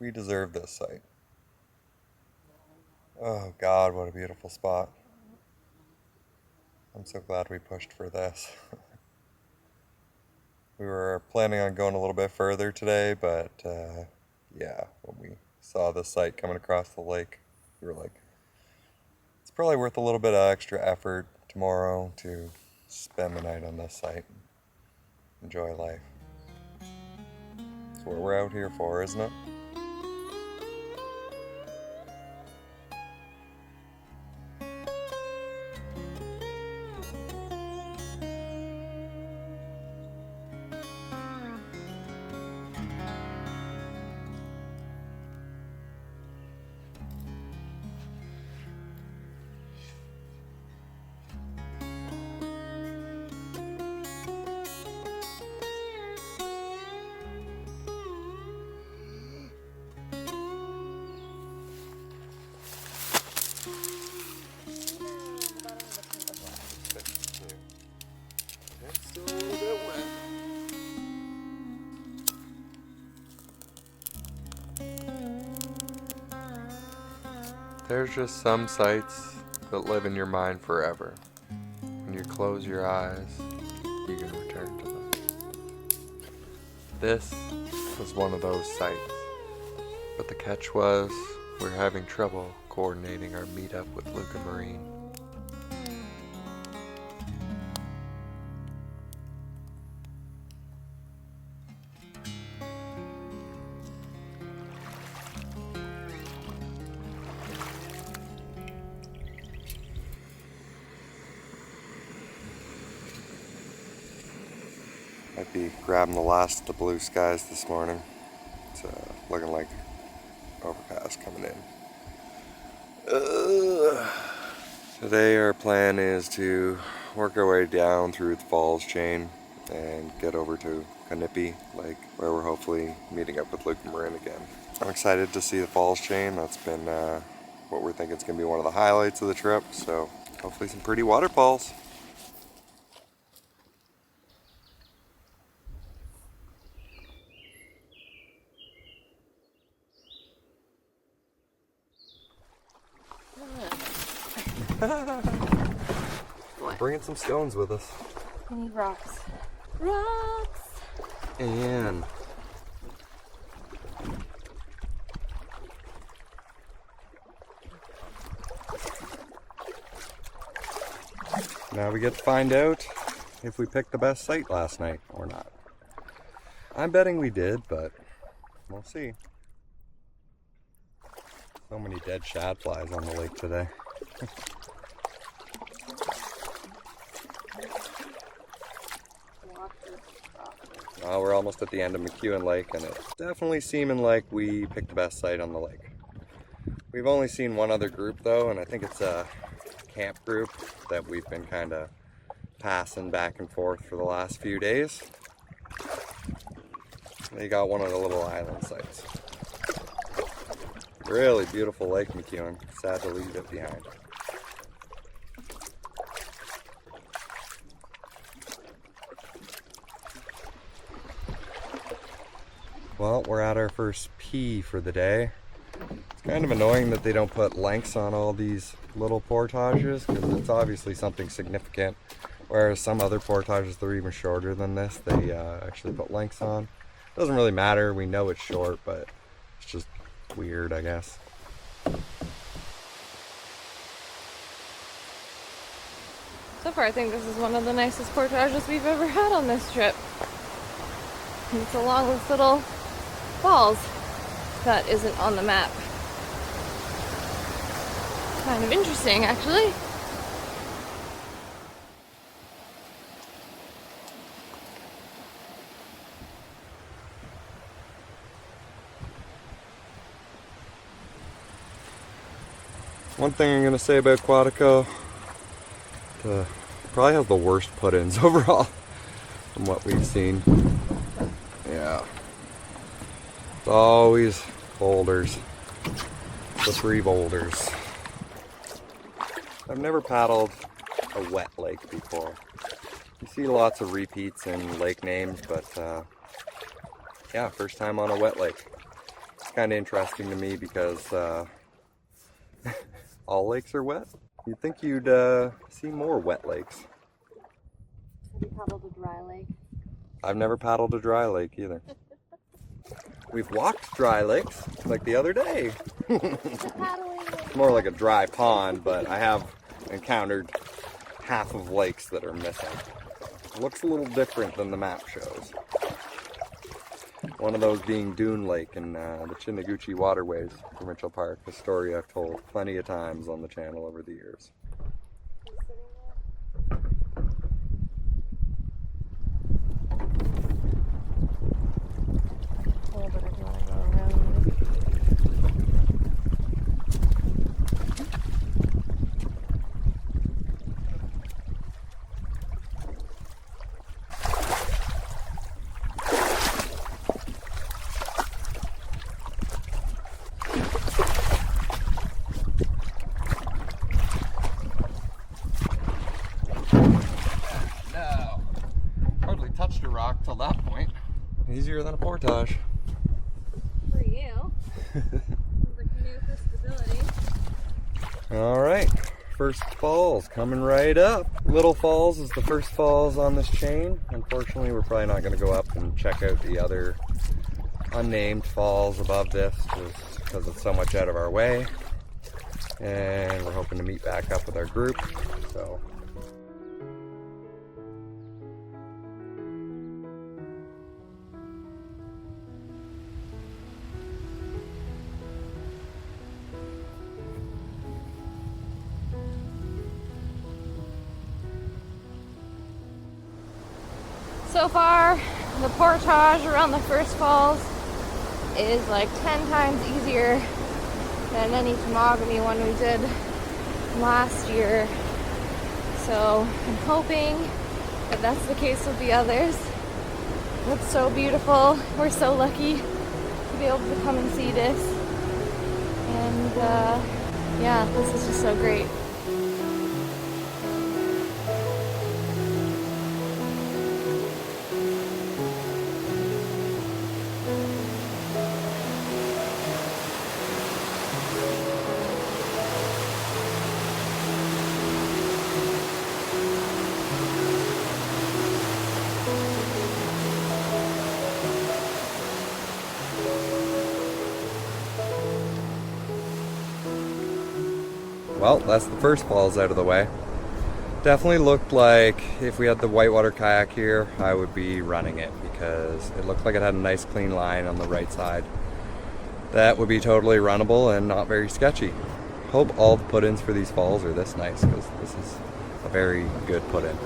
We deserve this site. Oh God, what a beautiful spot. I'm so glad we pushed for this. We were planning on going a little bit further today, but yeah, when we saw the site coming across the lake, we were like, it's probably worth a little bit of extra effort tomorrow to spend the night on this site. Enjoy life. That's what we're out here for, isn't it? It's still a little bit wet. There's just some sights that live in your mind forever. When you close your eyes, you can return to them. This was one of those sights. But the catch was, we're having trouble coordinating our meetup with Luca Marine. Might be grabbing the last of the blue skies this morning. It's looking like overcast coming in. Today our plan is to work our way down through the falls chain and get over to Canoe Lake, where we're hopefully meeting up with Luke Marin again. I'm excited to see the falls chain. That's been what we're thinking is going to be one of the highlights of the trip, so hopefully some pretty waterfalls. What? Bringing some stones with us. We need rocks. Rocks! And now we get to find out if we picked the best site last night or not. I'm betting we did, but we'll see. So many dead shadflies on the lake today. Well, we're almost at the end of McEwen Lake, and it's definitely seeming like we picked the best site on the lake. We've only seen one other group though, and I think it's a camp group that we've been kind of passing back and forth for the last few days. They got one of the little island sites. Really beautiful Lake McEwen. Sad to leave it behind. Well, we're at our first pee for the day. It's kind of annoying that they don't put lengths on all these little portages, because it's obviously something significant. Whereas some other portages that are even shorter than this, they actually put lengths on. Doesn't really matter, we know it's short, but it's just weird, I guess. So far, I think this is one of the nicest portages we've ever had on this trip. It's along this little falls that isn't on the map. Kind of interesting, actually. One thing I'm going to say about Quetico, probably has the worst put-ins overall from what we've seen. Yeah. It's always boulders. The 3 boulders. I've never paddled a wet lake before. You see lots of repeats in lake names, but Yeah, first time on a wet lake. It's kind of interesting to me because all lakes are wet. You'd think you'd see more wet lakes. Have you paddled a dry lake? I've never paddled a dry lake either. We've walked dry lakes, like the other day. It's more like a dry pond, but I have encountered half of lakes that are missing. It looks a little different than the map shows. One of those being Dune Lake in the Chiniguchi Waterways Provincial Park, a story I've told plenty of times on the channel over the years. Oh, but if you want to go around. No, hardly touched a rock till that point. Easier than a portage. For you. The canoe for stability. All right, first falls coming right up. Little Falls is the first falls on this chain. Unfortunately, we're probably not going to go up and check out the other unnamed falls above this just because it's so much out of our way. And we're hoping to meet back up with our group. So. So far, the portage around the first falls is like 10 times easier than any toboggan one we did last year. So I'm hoping that that's the case with the others. It's so beautiful. We're so lucky to be able to come and see this. And yeah, this is just so great. Well, that's the first falls out of the way. Definitely looked like if we had the whitewater kayak here, I would be running it because it looked like it had a nice clean line on the right side. That would be totally runnable and not very sketchy. Hope all the put-ins for these falls are this nice because this is a very good put-in.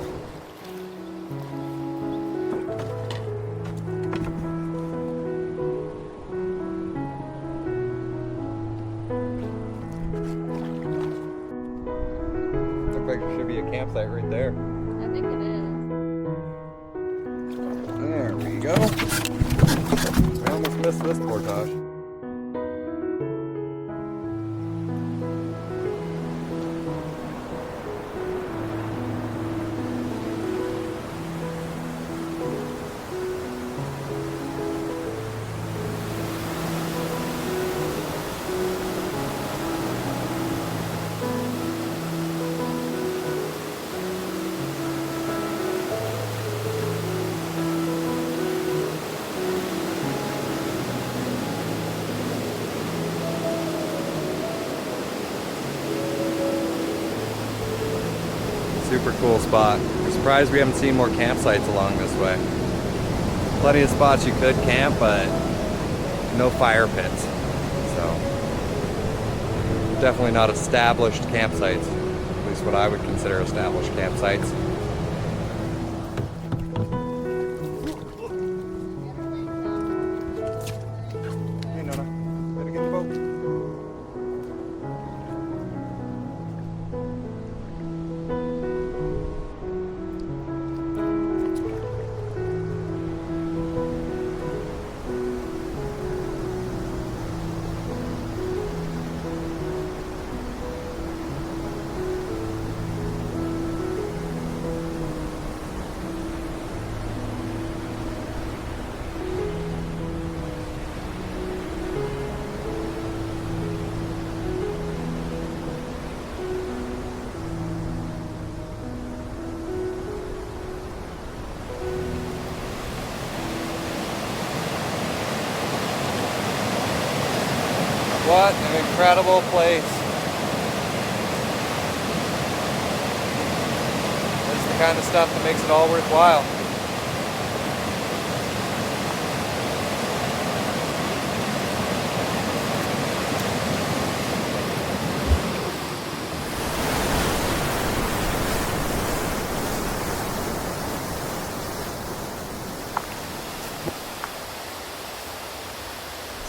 Like there should be a campsite right there. I think it is. There we go. We almost missed this portage. Super cool spot. We're surprised we haven't seen more campsites along this way. Plenty of spots you could camp, but no fire pits. So definitely not established campsites. At least what I would consider established campsites. Hey Nona, gotta get the boat. What an incredible place. This is the kind of stuff that makes it all worthwhile.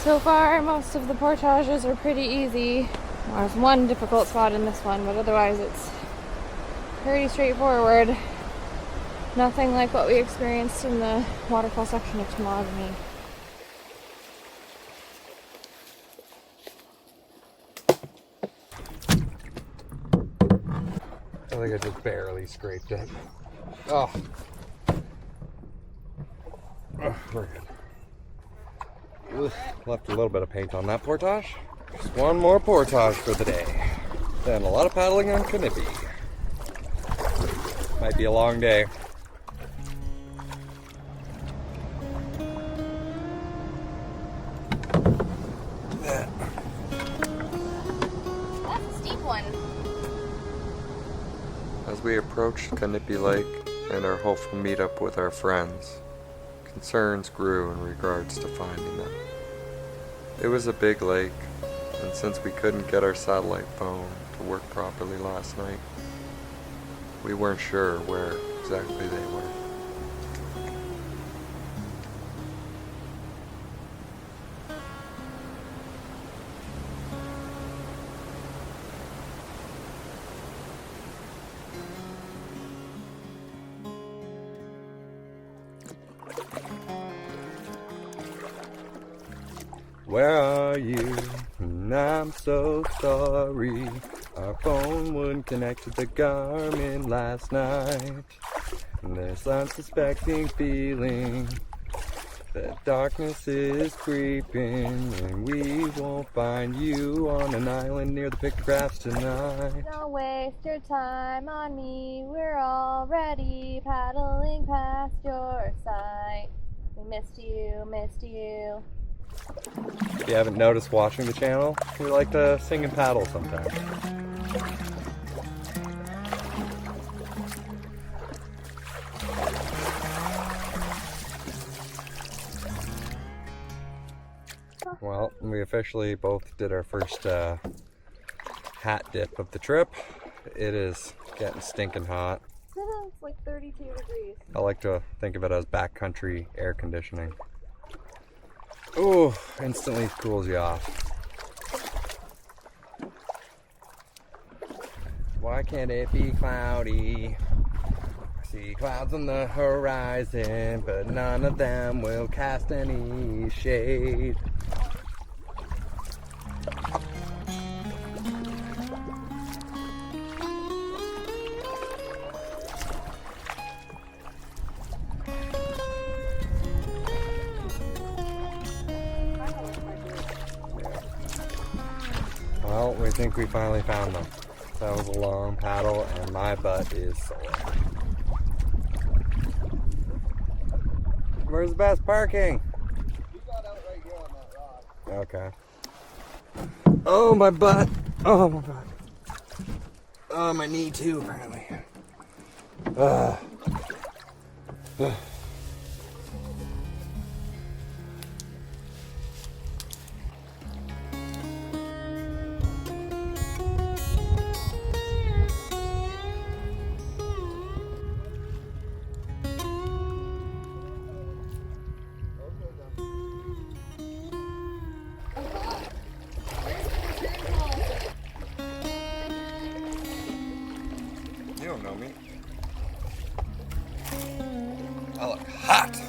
So far, most of the portages are pretty easy. There's one difficult spot in this one, but otherwise it's pretty straightforward. Nothing like what we experienced in the waterfall section of Temagami. I think I just barely scraped it. Oh. We're good. Ugh, left a little bit of paint on that portage. Just one more portage for the day. Then a lot of paddling on Canoe. Might be a long day. That's a steep one. As we approached Canoe Lake and our hopeful meetup with our friends, concerns grew in regards to finding them. It was a big lake, and since we couldn't get our satellite phone to work properly last night, we weren't sure where exactly they were. Where are you? I'm so sorry. Our phone wouldn't connect to the Garmin last night. This unsuspecting feeling that darkness is creeping, and we won't find you on an island near the pictographs tonight. Don't waste your time on me. We're already paddling past your site. We missed you, missed you. If you haven't noticed watching the channel, we like to sing and paddle sometimes. Well, we officially both did our first hat dip of the trip. It is getting stinking hot. It's like 32 degrees. I like to think of it as backcountry air conditioning. Ooh, instantly cools you off. Why can't it be cloudy? I see clouds on the horizon, but none of them will cast any shade. Well, we think we finally found them. That was a long paddle and my butt is sore. Where's the best parking? We got out right here on that rock. Okay. Oh, my butt. Oh, my butt. Oh, my knee too, apparently. Ugh. Ugh. You don't know me. I look hot.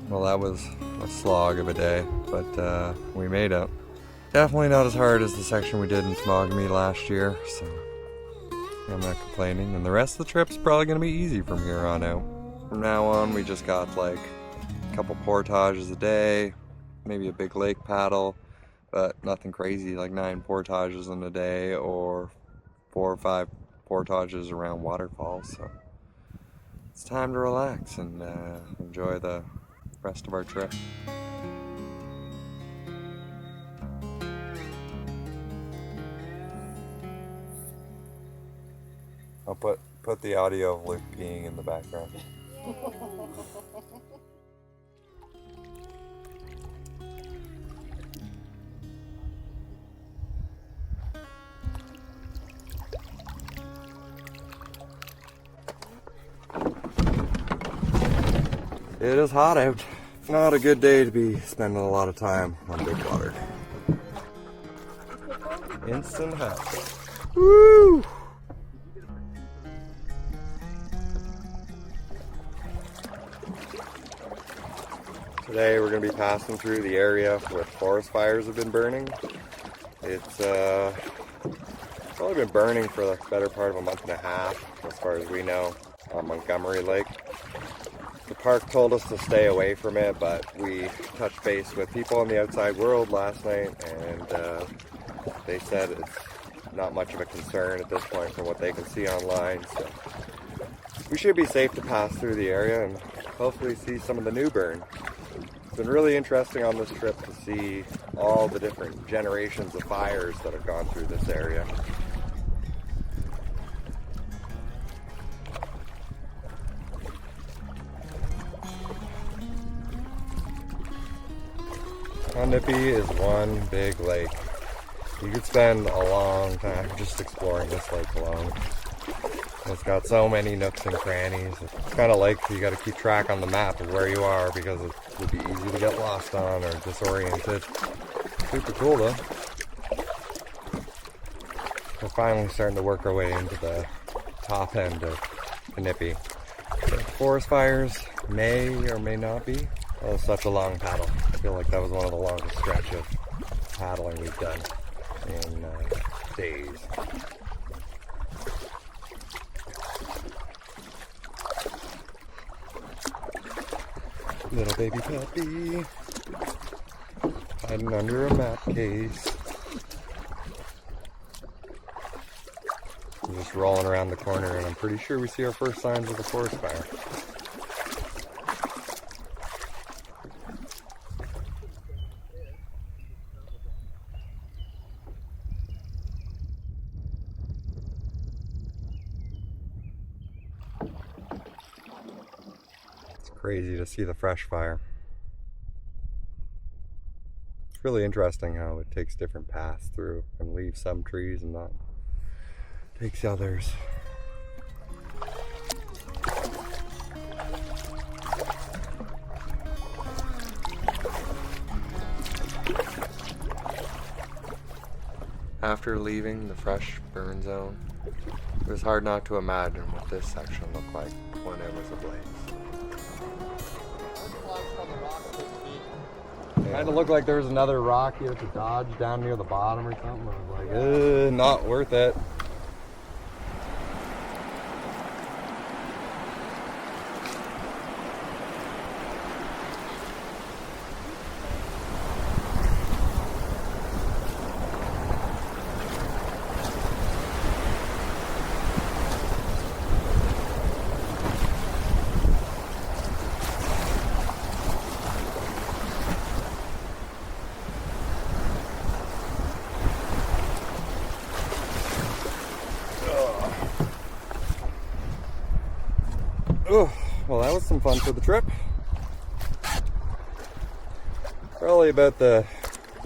Well, that was a slog of a day, but we made it. Definitely not as hard as the section we did in Temagami last year, so I'm not complaining. And the rest of the trip's probably going to be easy from here on out. From now on, we just got like a couple portages a day, maybe a big lake paddle, but nothing crazy like 9 portages in a day or 4 or 5 portages around waterfalls. So it's time to relax and enjoy the rest of our trip. I'll put the audio of Luke peeing in the background. It is hot out. Not a good day to be spending a lot of time on big water. Instant hot. Woo! Today we're going to be passing through the area where forest fires have been burning. It's probably been burning for the better part of a month and a half, as far as we know, on Montgomery Lake. The park told us to stay away from it, but we touched base with people in the outside world last night, and they said it's not much of a concern at this point from what they can see online. So we should be safe to pass through the area and hopefully see some of the new burn. It's been really interesting on this trip to see all the different generations of fires that have gone through this area. Nahanni is one big lake. You could spend a long time just exploring this lake alone. It's got so many nooks and crannies. It's kind of like you got to keep track on the map of where you are because it would be easy to get lost on or disoriented. Super cool though. We're finally starting to work our way into the top end of Nahanni. The forest fires may or may not be. That was such a long paddle. I feel like that was one of the longest stretch of paddling we've done in days. Little baby puppy hiding under a map case. We're just rolling around the corner and I'm pretty sure we see our first signs of the forest fire. Crazy to see the fresh fire. It's really interesting how it takes different paths through and leaves some trees and not takes others. After leaving the fresh burn zone, it was hard not to imagine what this section looked like when it was ablaze. Kind of looked like there was another rock you had to dodge down near the bottom or something. I was like, not worth it. Oh, well, that was some fun for the trip. Probably about the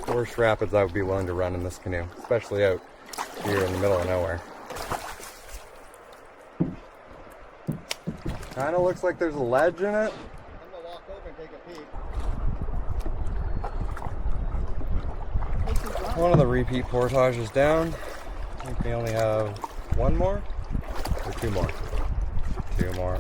worst rapids I would be willing to run in this canoe, especially out here in the middle of nowhere. Kind of looks like there's a ledge in it. I'm gonna walk over and take a peek. One of the repeat portages down. I think we only have one more or two more. Two more.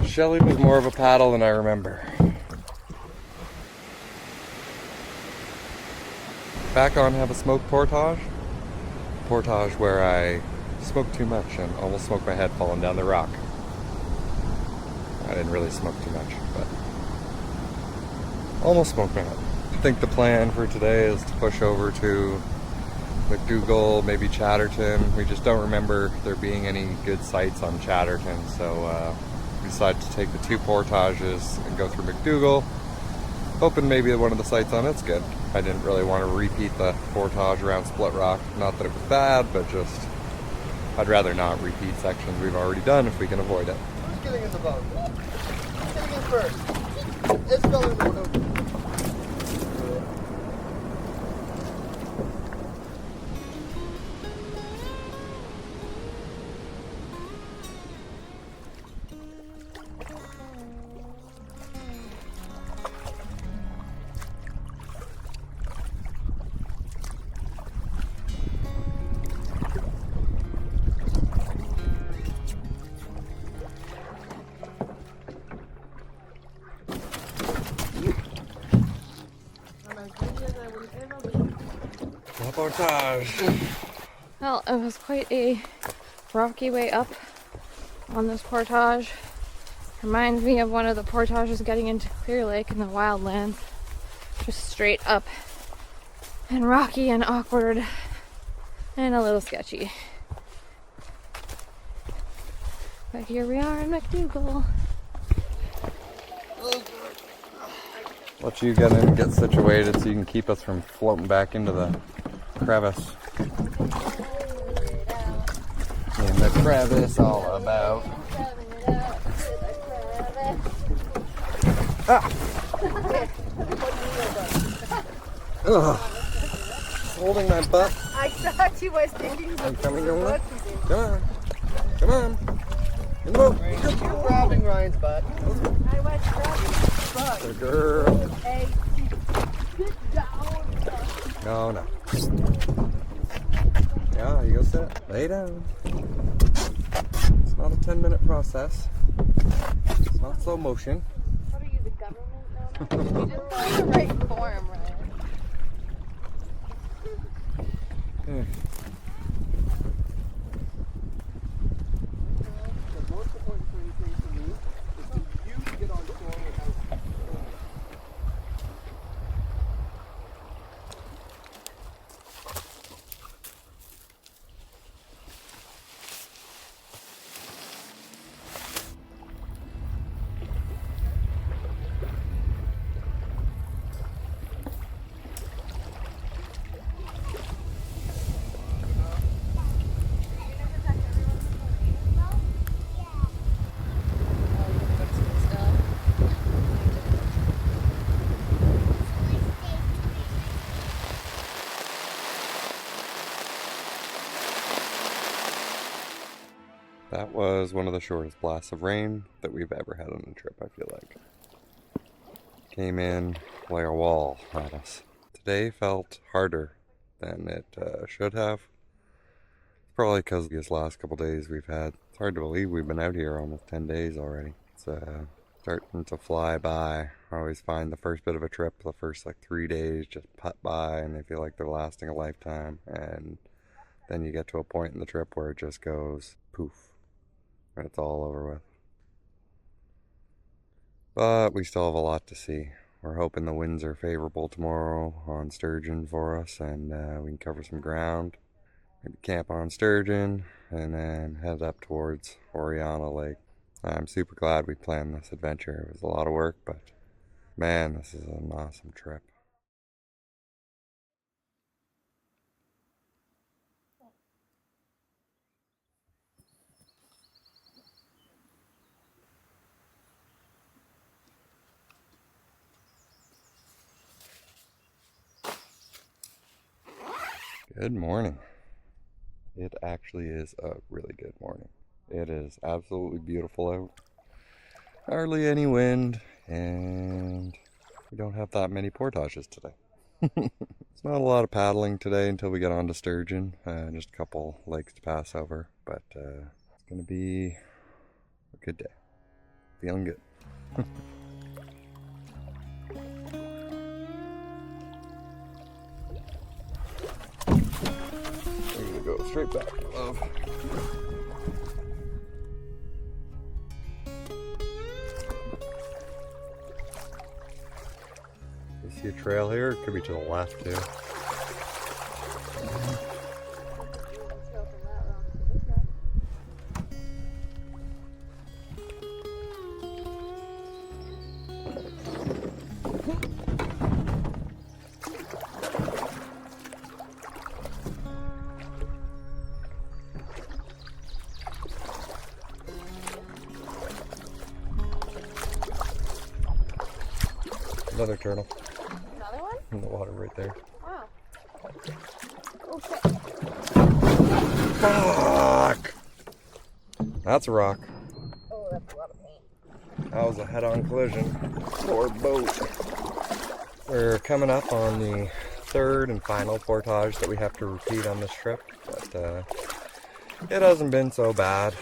Shelly was more of a paddle than I remember. back on have a smoked portage. Portage where I smoked too much and almost smoked my head falling down the rock. I didn't really smoke too much, but almost smoked my head. I think the plan for today is to push over to McDougall, maybe Chatterton. We just don't remember there being any good sites on Chatterton, so we decided to take the 2 portages and go through McDougall, hoping maybe one of the sites on it's good. I didn't really want to repeat the portage around Split Rock. Not that it was bad, but just I'd rather not repeat sections we've already done if we can avoid it. Who's getting in the boat? Who's getting in first? It's going in the boat. Portage. Well, it was quite a rocky way up on this portage. Reminds me of one of the portages getting into Clear Lake in the wildlands. Just straight up and rocky and awkward and a little sketchy. But here we are in McDougall. Let you get in and get situated so you can keep us from floating back into the crevice. In the crevice all about. Ah! Ugh. It's holding my butt. I thought you was thinking I'm coming over. Come on. Come on. In the boat. You're grabbing Ryan's butt. I was grabbing Good girl. Hey, sit down. No, no. Yeah, you go sit. Lay down. It's not a 10-minute process. It's not slow motion. What are you, the government now? You didn't find the right form, Ryan. Yeah. The most important thing for me is for you to get on shore without. That was one of the shortest blasts of rain that we've ever had on a trip, I feel like. Came in like a wall at us. Today felt harder than it should have. Probably because these last couple days we've had. It's hard to believe we've been out here almost 10 days already. It's starting to fly by. I always find the first bit of a trip, the first like 3 days just putt by and they feel like they're lasting a lifetime. And then you get to a point in the trip where it just goes poof. And it's all over with. But we still have a lot to see. We're hoping the winds are favorable tomorrow on sturgeon for us and we can cover some ground. Maybe camp on sturgeon and then head up towards Oriana Lake. I'm super glad we planned this adventure. It was a lot of work, but man, this is an awesome trip. Good morning. It actually is a really good morning. It is absolutely beautiful out. Hardly any wind, and we don't have that many portages today. It's not a lot of paddling today until we get on to sturgeon. Just a couple lakes to pass over, but it's going to be a good day. Feeling good. straight back, love. You see a trail here? It could be to the left too. Another turtle Another one? in the water right there. Wow. Okay. Fuck! That's a rock. Oh, that's a lot of pain. That was a head-on collision. Poor boat. We're coming up on the third and final portage that we have to repeat on this trip, but it hasn't been so bad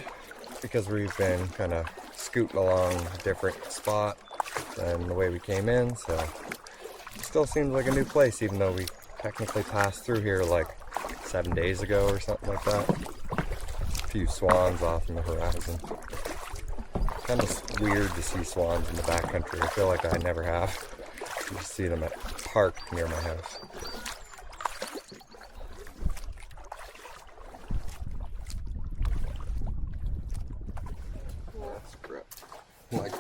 because we've been kind of scooting along a different spot than the way we came in, so it still seems like a new place even though we technically passed through here like 7 days ago or something like that. A few swans off in the horizon. Kind of weird to see swans in the backcountry. I feel like I never have. I just see them at a park near my house. That's great. I'm like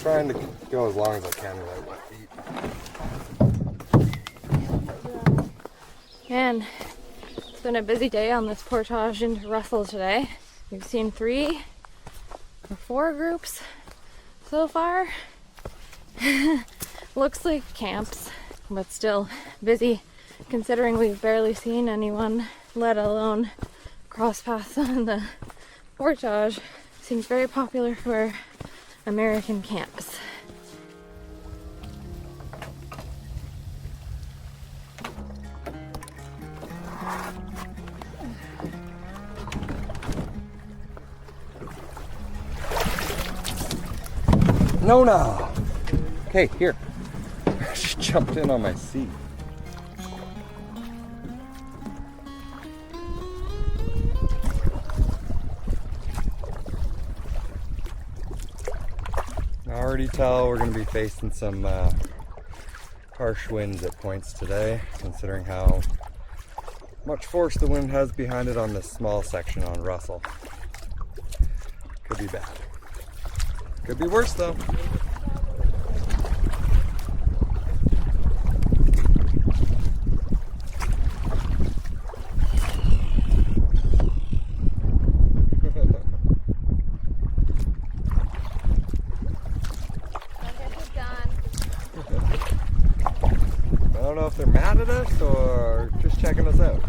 trying to go as long as I can without my feet. Man, it's been a busy day on this portage into Russell today. We've seen 3 or 4 groups so far. Looks like camps, but still busy considering we've barely seen anyone, let alone cross paths on the portage. Seems very popular for American camps. No. Okay, here. She jumped in on my seat. I already tell we're going to be facing some harsh winds at points today, considering how much force the wind has behind it on this small section on Russell. Could be bad. Could be worse though. I don't know if they're mad at us or just checking us out.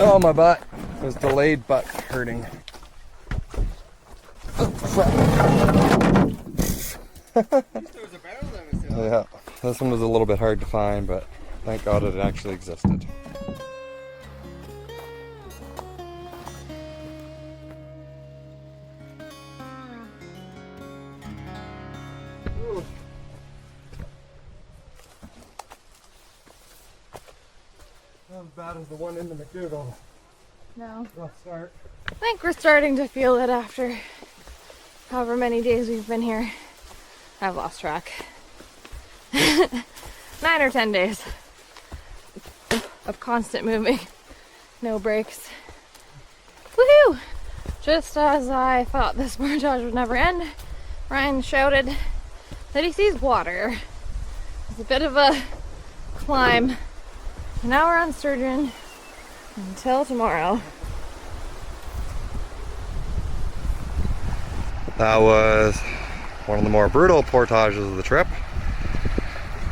Oh, my butt. It was delayed butt hurting. Yeah, this one was a little bit hard to find, but thank God it actually existed. Not as bad as the one in the McDougal. No. Rough start. I think we're starting to feel it after however many days we've been here. I've lost track. 9 or 10 days of constant moving. No breaks. Woohoo! Just as I thought this portage would never end, Ryan shouted that he sees water. It's a bit of a climb. Now we're on Sturgeon until tomorrow. That was one of the more brutal portages of the trip.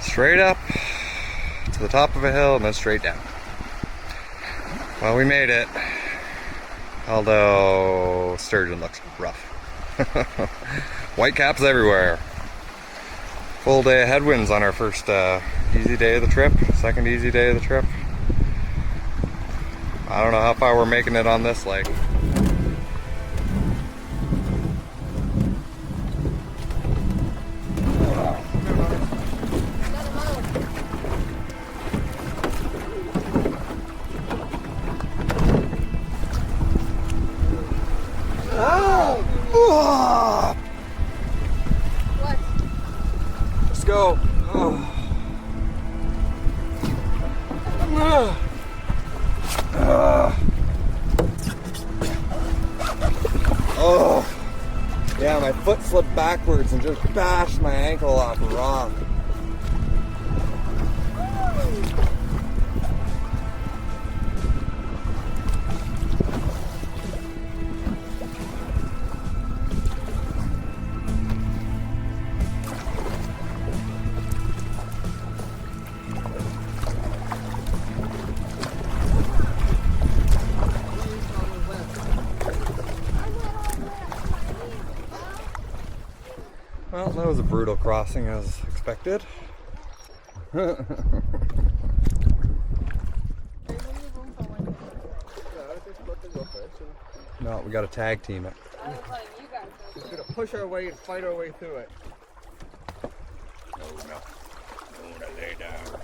Straight up to the top of a hill and then straight down. Well, we made it, although sturgeon looks rough. White caps everywhere. Full day of headwinds on our first easy day of the trip, second easy day of the trip. I don't know how far we're making it on this lake. Let's go. Oh, yeah, my foot slipped backwards and just bashed my ankle off a rock. Well, that was a brutal crossing as expected. No, we got to tag team it. We're gonna push our way and fight our way through it. No. Don't wanna lay down.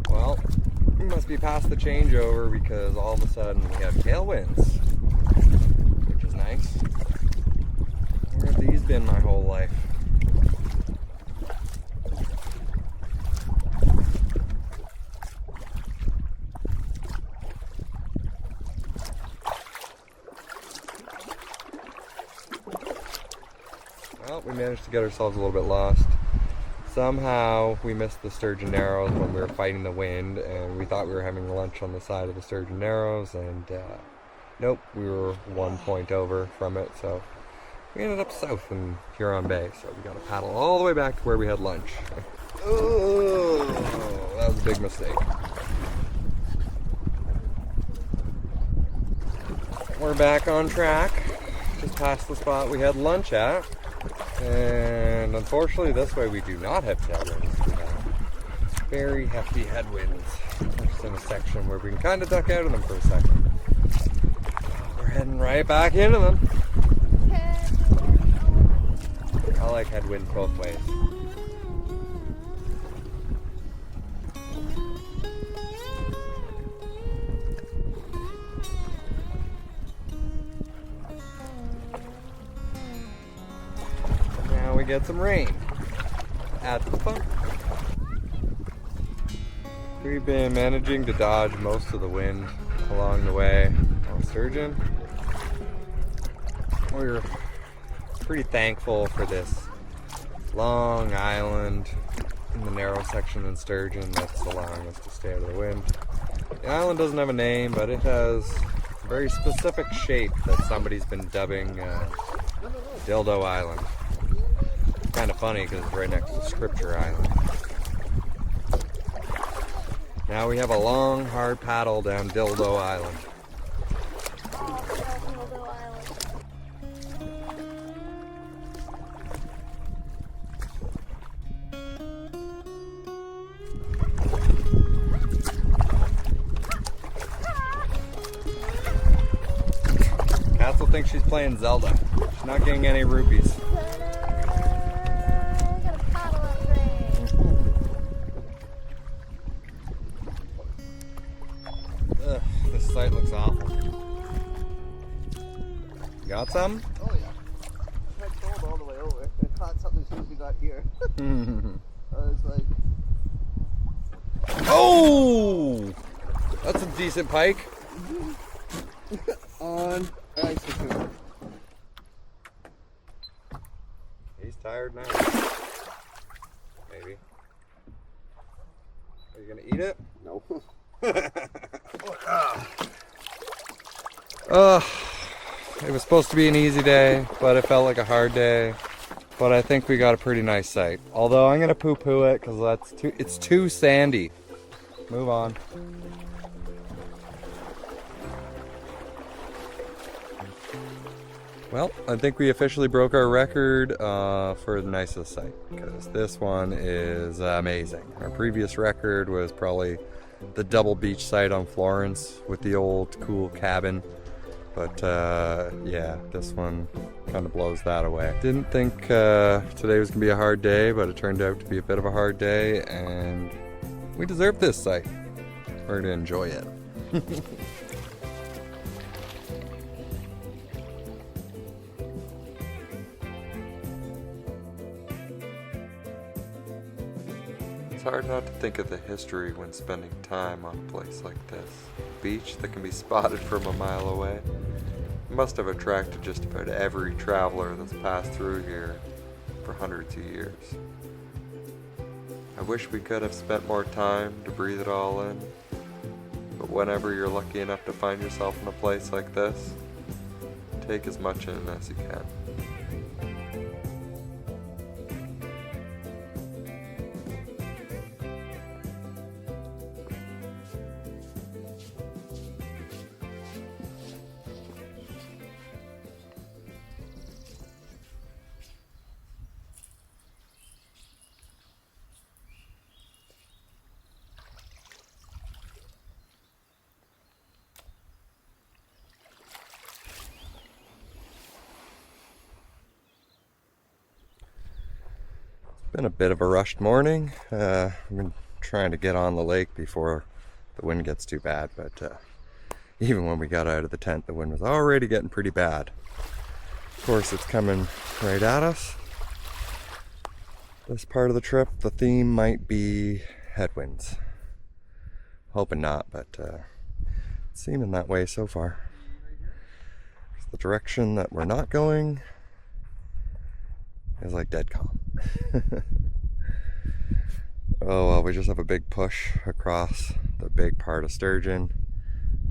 Well, we must be past the changeover because all of a sudden we have tailwinds, which is nice. Where have these been my whole life? Well, we managed to get ourselves a little bit lost. Somehow we missed the Sturgeon Narrows when we were fighting the wind, and we thought we were having lunch on the side of the Sturgeon Narrows, and nope, we were 1 point over from it, so we ended up south in Huron Bay, so we got to paddle all the way back to where we had lunch. Oh, that was a big mistake. We're back on track, just past the spot we had lunch at. And unfortunately, this way we do not have tailwinds. We have very hefty headwinds. We're just in a section where we can kind of duck out of them for a second. We're heading right back into them. I like headwinds both ways. We get some rain at the pump. We've been managing to dodge most of the wind along the way on Sturgeon. We're pretty thankful for this long island in the narrow section in Sturgeon that's allowing us to stay out of the wind. The island doesn't have a name, but it has a very specific shape that somebody's been dubbing Dildo Island. Kind of funny because it's right next to Scripture Island. Now we have a long, hard paddle down Dildo Island. Cats will think she's playing Zelda. She's not getting any rupees. This site looks awful. You got some? Oh yeah. I trolled all the way over. I caught something as soon as we got here. I was like, oh! That's a decent pike. on ice. tired now. Maybe. Are you gonna eat it? No. It was supposed to be an easy day, but it felt like a hard day. But I think we got a pretty nice site. Although I'm gonna poo-poo it because it's too sandy. Move on. Well, I think we officially broke our record for the nicest site because this one is amazing. Our previous record was probably the double beach site on Florence with the old cool cabin. But yeah, this one kind of blows that away. Didn't think today was gonna be a hard day, but it turned out to be a bit of a hard day, and we deserve this site. We're gonna enjoy it. It's hard not to think of the history when spending time on a place like this. A beach that can be spotted from a mile away. It must have attracted just about every traveler that's passed through here for hundreds of years. I wish we could have spent more time to breathe it all in, but whenever you're lucky enough to find yourself in a place like this, take as much in as you can. Been a bit of a rushed morning. I've been trying to get on the lake before the wind gets too bad, but even when we got out of the tent, the wind was already getting pretty bad. Of course, it's coming right at us. This part of the trip, the theme might be headwinds. Hoping not, but it's seeming that way so far. The direction that we're not going is like dead calm. Oh well, we just have a big push across the big part of Sturgeon,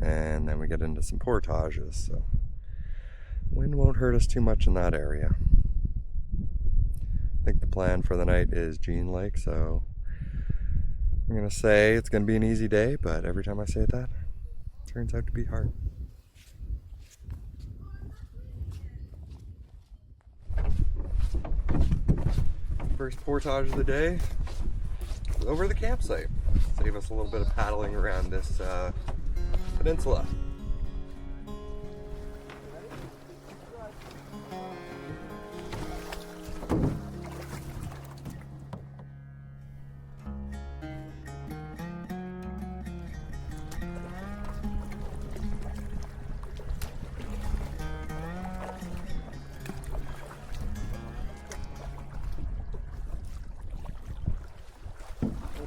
and then we get into some portages, so wind won't hurt us too much in that area. I think the plan for the night is Jean Lake, so I'm gonna say it's gonna be an easy day, but every time I say that, it turns out to be hard. First portage of the day is over the campsite. Save us a little bit of paddling around this peninsula.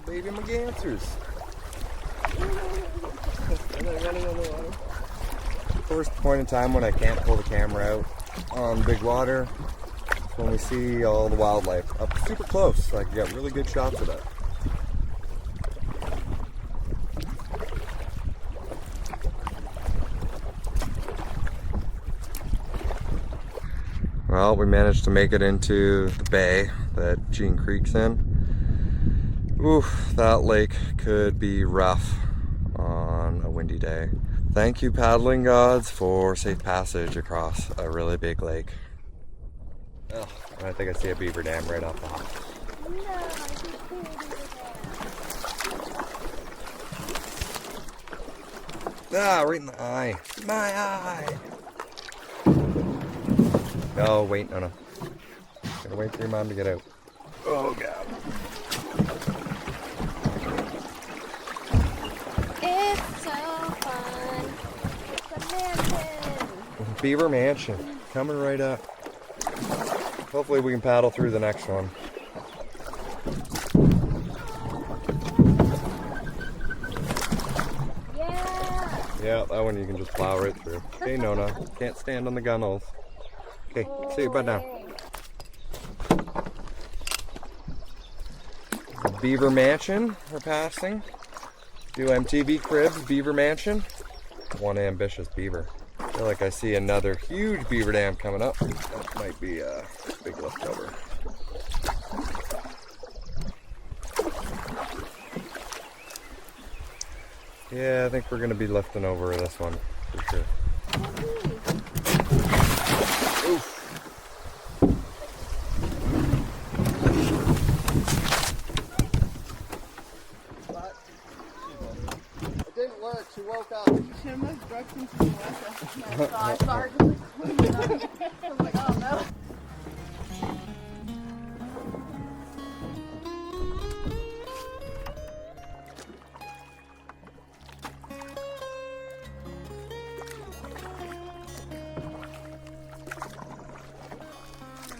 Baby McGansers. And they're running on the water. First point in time when I can't pull the camera out on big water is when we see all the wildlife up super close, so I can get really good shots of it. Well, we managed to make it into the bay that Jean Creek's in. Oof, that lake could be rough on a windy day. Thank you, paddling gods, for safe passage across a really big lake. Oh, I think I see a beaver dam right off the hop. Ah, right in the eye. My eye! No, wait, no. Gotta wait for your mom to get out. Oh, God. It's so fun. It's a mansion. Beaver Mansion, coming right up. Hopefully we can paddle through the next one. Yeah. Yeah, that one you can just plow right through. Okay, Nona, can't stand on the gunnels. Okay, see you, bud now. Beaver Mansion we're passing. Do MTV Cribs, Beaver Mansion. One ambitious beaver. I feel like I see another huge beaver dam coming up. That might be a big leftover. Yeah, I think we're going to be lifting over this one for sure. Oof. It didn't work. She woke up. She almost broke into the water. I started I was like, oh no.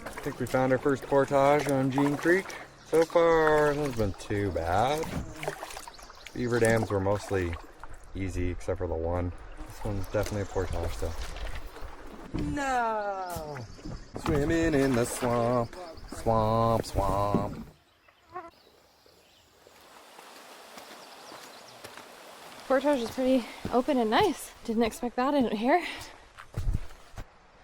I think we found our first portage on Jean Creek. So far, it hasn't been too bad. Beaver dams were mostly easy except for the one. This one's definitely a portage though. No! Swimming in the swamp. Swamp, swamp. Portage is pretty open and nice. Didn't expect that in here.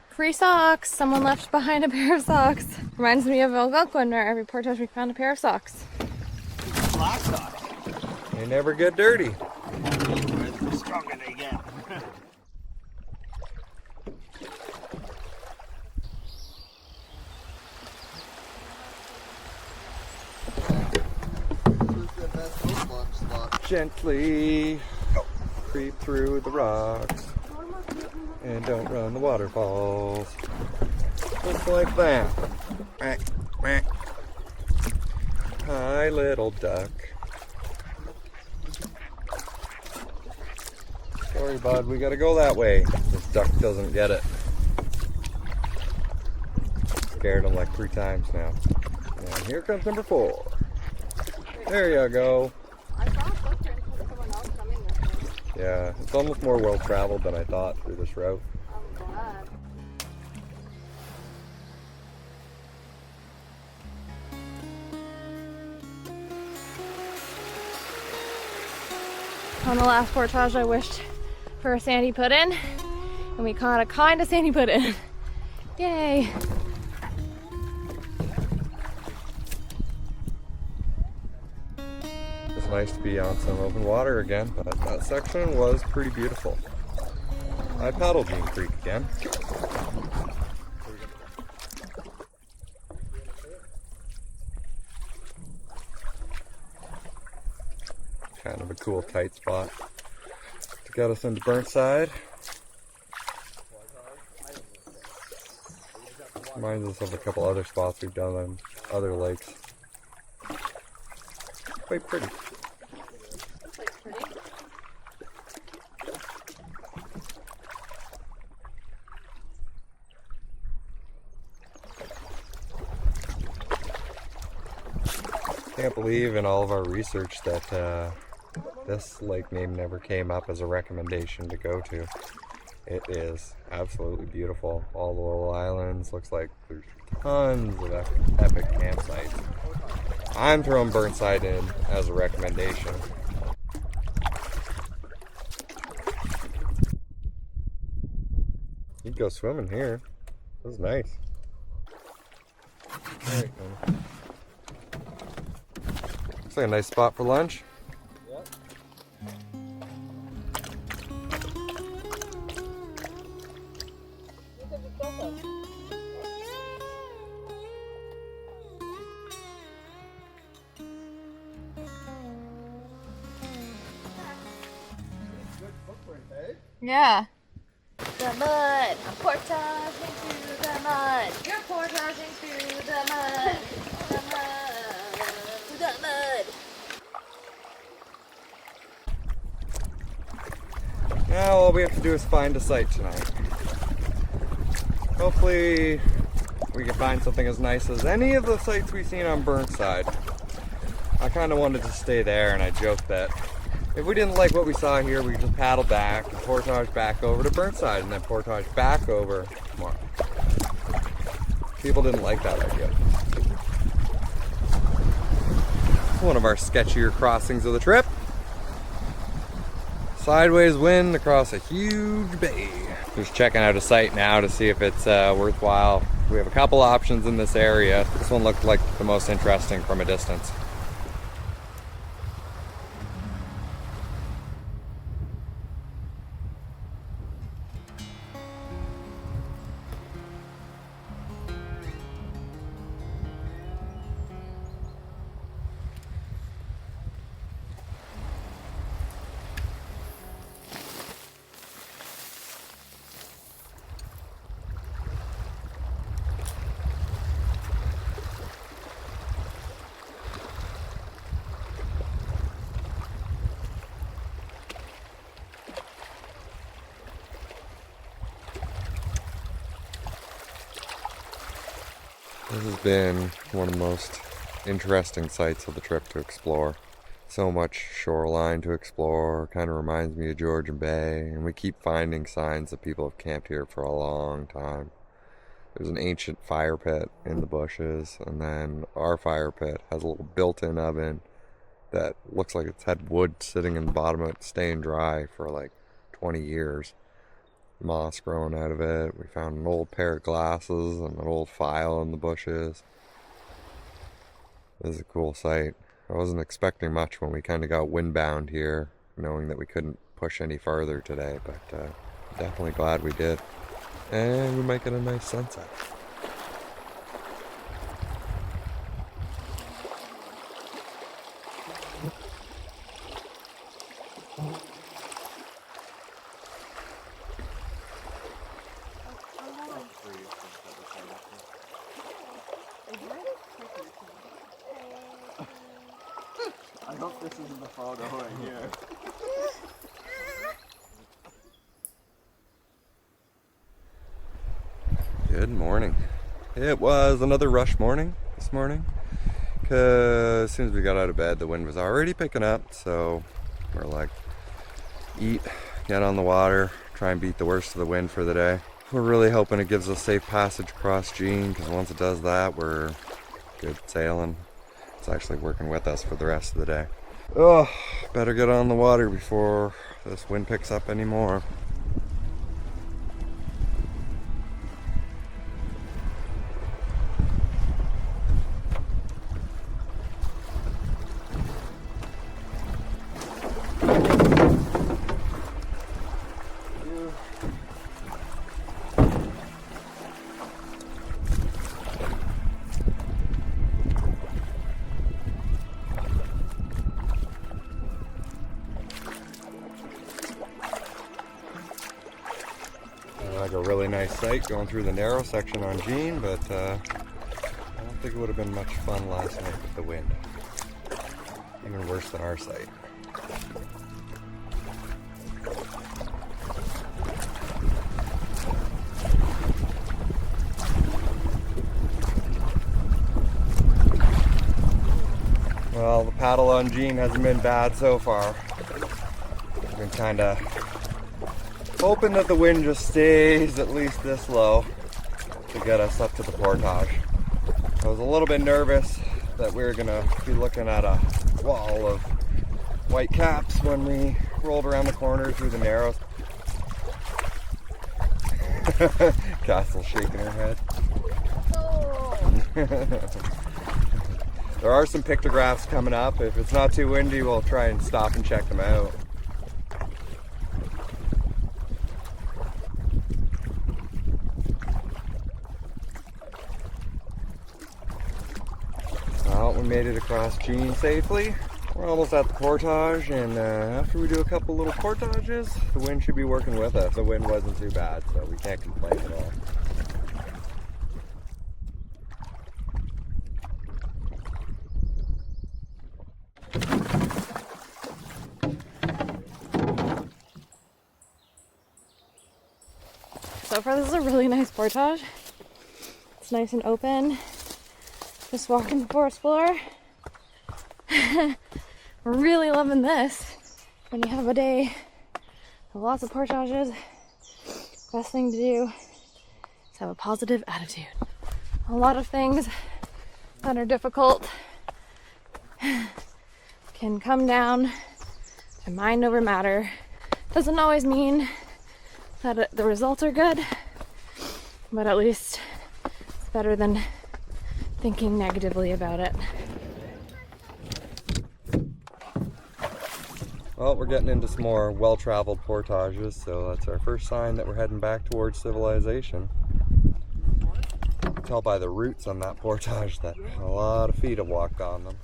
Free socks! Someone left behind a pair of socks. Reminds me of Algonquin, where every portage we found a pair of socks. Black socks. They never get dirty. The stronger they get. Gently creep through the rocks and don't run the waterfalls. Just like that. Quack, quack. Hi, little duck. Sorry, bud, we gotta go that way. This duck doesn't get it. Scared him like 3 times now. And here comes number 4. There you go. I saw footprints of someone else coming this way. Yeah, it's almost more well traveled than I thought through this route. I'm glad. On the last portage, I wished for a sandy pudding, and we caught a kind of sandy pudding. Yay! It's nice to be on some open water again, but that section was pretty beautiful. I paddled Jean Creek again. Kind of a cool tight spot to get us into Burnside. Reminds us of a couple other spots we've done on other lakes. Quite pretty. Can't believe in all of our research that this lake name never came up as a recommendation to go to. It is absolutely beautiful. All the little islands, looks like there's tons of epic campsites. I'm throwing Burnside in as a recommendation. You can go swimming here. This is nice. All right, looks like a nice spot for lunch. Yep. Good footprint, eh? Yeah. The mud. I'm portaging through the mud. You're portaging through the mud. The mud. The mud. Now all we have to do is find a site tonight. Hopefully we can find something as nice as any of the sites we've seen on Burnside. I kind of wanted to stay there, and I joked that if we didn't like what we saw here, we could just paddle back and portage back over to Burnside and then portage back over tomorrow. People didn't like that idea. One of our sketchier crossings of the trip. Sideways wind across a huge bay. Just checking out a site now to see if it's worthwhile. We have a couple options in this area. This one looked like the most interesting from a distance. This has been one of the most interesting sites of the trip to explore. So much shoreline to explore, kind of reminds me of Georgian Bay, and we keep finding signs that people have camped here for a long time. There's an ancient fire pit in the bushes, and then our fire pit has a little built-in oven that looks like it's had wood sitting in the bottom of it staying dry for like 20 years. Moss growing out of it. We found an old pair of glasses and an old file in the bushes. This is a cool site. I wasn't expecting much when we kind of got windbound here, knowing that we couldn't push any farther today, but definitely glad we did. And we might get a nice sunset. I hope this isn't the photo right here. Good morning. It was another rush morning this morning, because as soon as we got out of bed the wind was already picking up, so we're like, eat, get on the water, try and beat the worst of the wind for the day. We're really hoping it gives us safe passage across Jean, because once it does that we're good sailing. It's actually working with us for the rest of the day. Oh, better get on the water before this wind picks up anymore. Like a really nice sight going through the narrow section on Jean, but I don't think it would have been much fun last night with the wind. Even worse than our sight. Well, the paddle on Jean hasn't been bad so far. I've been kind of hoping that the wind just stays at least this low to get us up to the portage. I was a little bit nervous that we were gonna be looking at a wall of white caps when we rolled around the corner through the narrows. Castle's shaking her head. There are some pictographs coming up. If it's not too windy, we'll try and stop and check them out. Well, we made it across Jean safely. We're almost at the portage, and after we do a couple little portages, the wind should be working with us. The wind wasn't too bad, so we can't complain at all. So far, this is a really nice portage. It's nice and open. Just walking the forest floor. We're really loving this. When you have a day of lots of portages, best thing to do is have a positive attitude. A lot of things that are difficult can come down to mind over matter. Doesn't always mean that the results are good, but at least it's better than thinking negatively about it. Well, we're getting into some more well-traveled portages, so that's our first sign that we're heading back towards civilization. You can tell by the roots on that portage that a lot of feet have walked on them.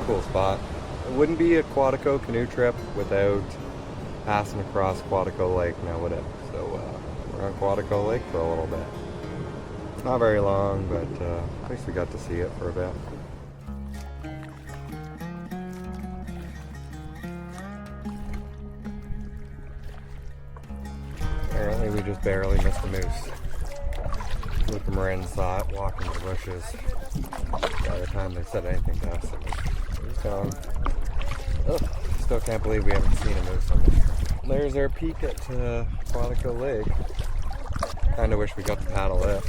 Cool spot. It wouldn't be a Quetico canoe trip without passing across Quetico Lake now, would it? So we're on Quetico Lake for a little bit. It's not very long, but at least we got to see it for a bit. Apparently we just barely missed a moose. Luke and Moran saw it walking in the bushes. By the time they said anything to us, it was gone. Ugh, still can't believe we haven't seen a moose on this trip. There's our peek at Quetico Lake. Kinda wish we got to paddle it.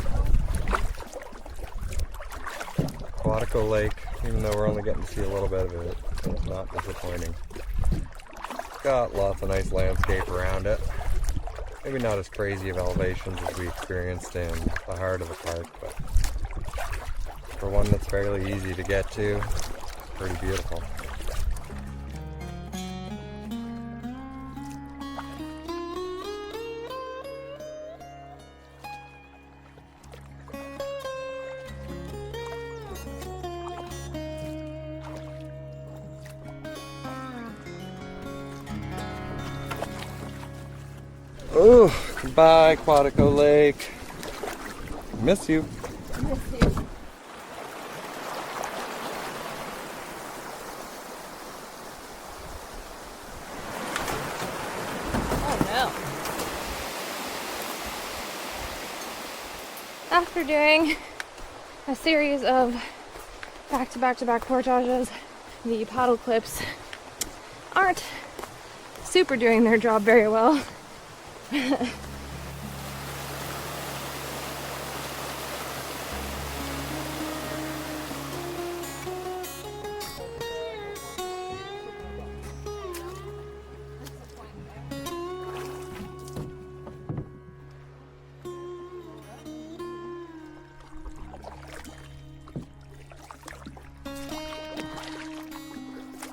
Quetico Lake, even though we're only getting to see a little bit of it, it's not disappointing. It's got lots of nice landscape around it. Maybe not as crazy of elevations as we experienced in the heart of the park, but for one that's fairly easy to get to, it's pretty beautiful. Oh, goodbye, Quetico Lake. Miss you. After doing a series of back-to-back-to-back portages, the paddle clips aren't super doing their job very well.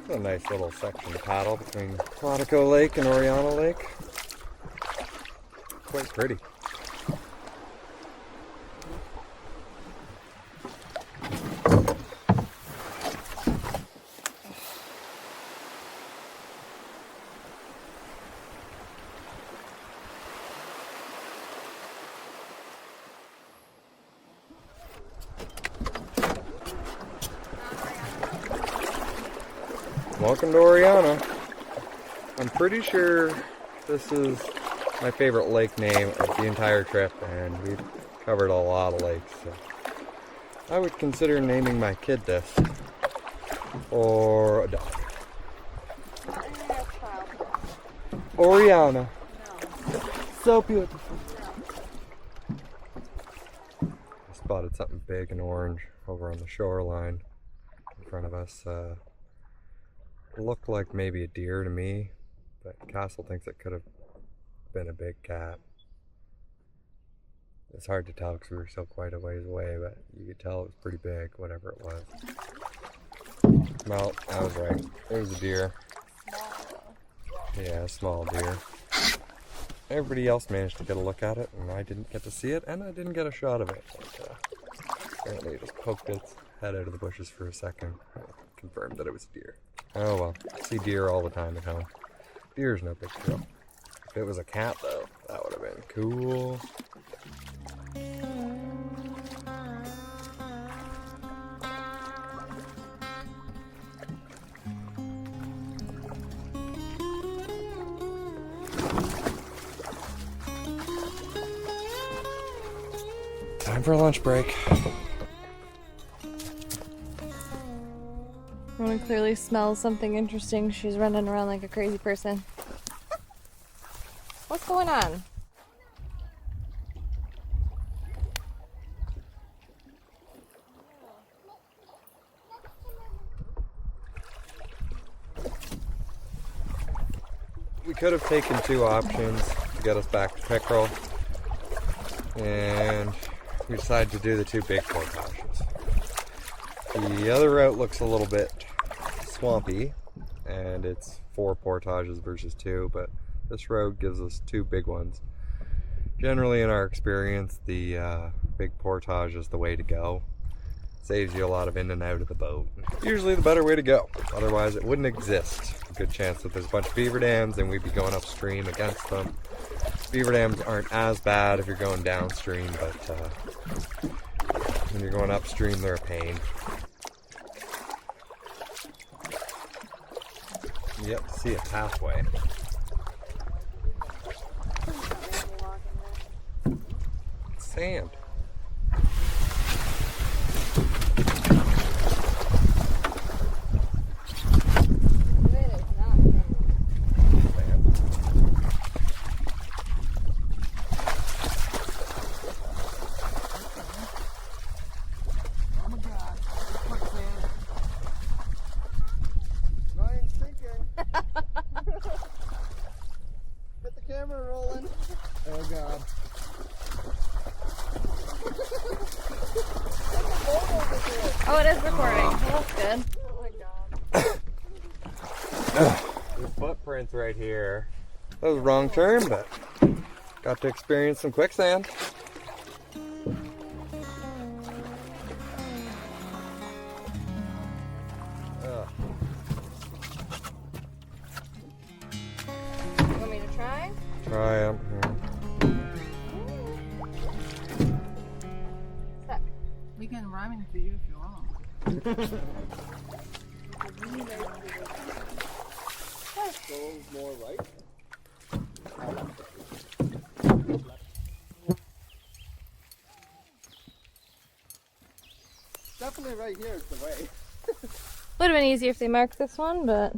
A nice little section to paddle between Quetico Lake and Oriana Lake. Quite pretty. Welcome to Oriana. I'm pretty sure this is my favorite lake name of the entire trip, and we've covered a lot of lakes, so I would consider naming my kid this, or a dog. Oriana. So beautiful. I spotted something big and orange over on the shoreline in front of us. It looked like maybe a deer to me, but Castle thinks it could have been a big cat. It's hard to tell because we were still quite a ways away, but you could tell it was pretty big, whatever it was. Well, I was right. It was a deer. Yeah, a small deer. Everybody else managed to get a look at it, and I didn't get to see it, and I didn't get a shot of it. But, apparently it just poked its head out of the bushes for a second. Confirmed that it was a deer. Oh well, I see deer all the time at home. Deer's no big deal. If it was a cat though, that would have been Cool. Time for a lunch break. Rowan clearly smells something interesting. She's running around like a crazy person. What's going on? We could have taken two options to get us back to Pickerel, and we decided to do the two big portages. The other route looks a little bit swampy, and it's 4 portages versus 2, but this road gives us 2 big ones. Generally, in our experience, the big portage is the way to go. Saves you a lot of in and out of the boat. Usually the better way to go, otherwise it wouldn't exist. A good chance that there's a bunch of beaver dams and we'd be going upstream against them. Beaver dams aren't as bad if you're going downstream, but when you're going upstream, they're a pain. Yep, see a pathway. Sand. Oh God. Oh, it is recording. Well, that's good. Oh my God. There's footprints right here. That was a wrong turn, but got to experience some quicksand. You want me to try? Try them. Stuck. We can rhyme for you if you want. Go more right. Definitely right here is the way. Would have been easier if they marked this one, but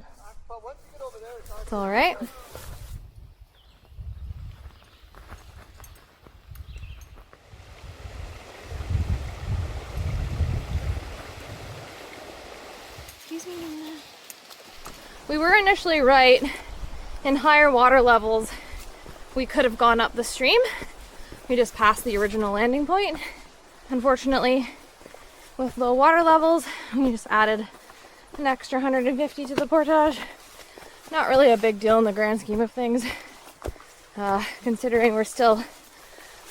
But once you get over there, it's all right. Excuse me. We were initially right. In higher water levels, we could have gone up the stream. We just passed the original landing point. Unfortunately, with low water levels, we just added an extra 150 to the portage. Not really a big deal in the grand scheme of things, considering we're still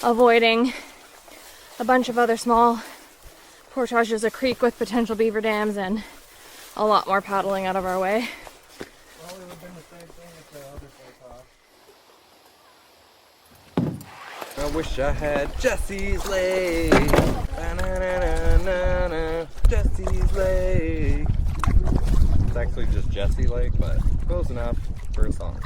avoiding a bunch of other small portages, a creek with potential beaver dams, and a lot more paddling out of our way. Probably would have been the same thing if the other place off. I wish I had Jesse's Lake. Na-na-na-na-na-na. Jesse's Lake. It's actually just Jesse Lake, but close enough for a song.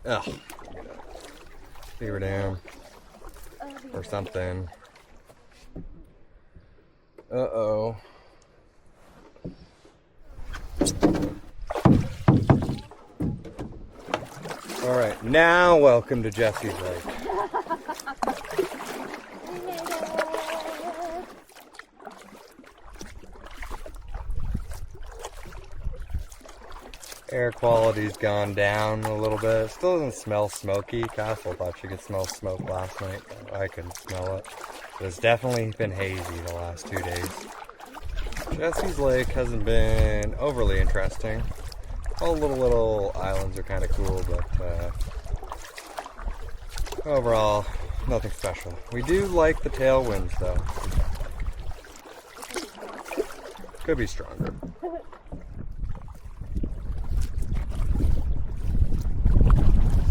Ugh. Beaver dam. Or something. Uh-oh. Alright, now welcome to Jesse's Lake. Air quality's gone down a little bit. It still doesn't smell smoky. Castle thought she could smell smoke last night. I couldn't smell it. But it's definitely been hazy the last 2 days. Jesse's Lake hasn't been overly interesting. All the little islands are kind of cool, but overall, Nothing special. We do like the tailwinds though. Could be stronger.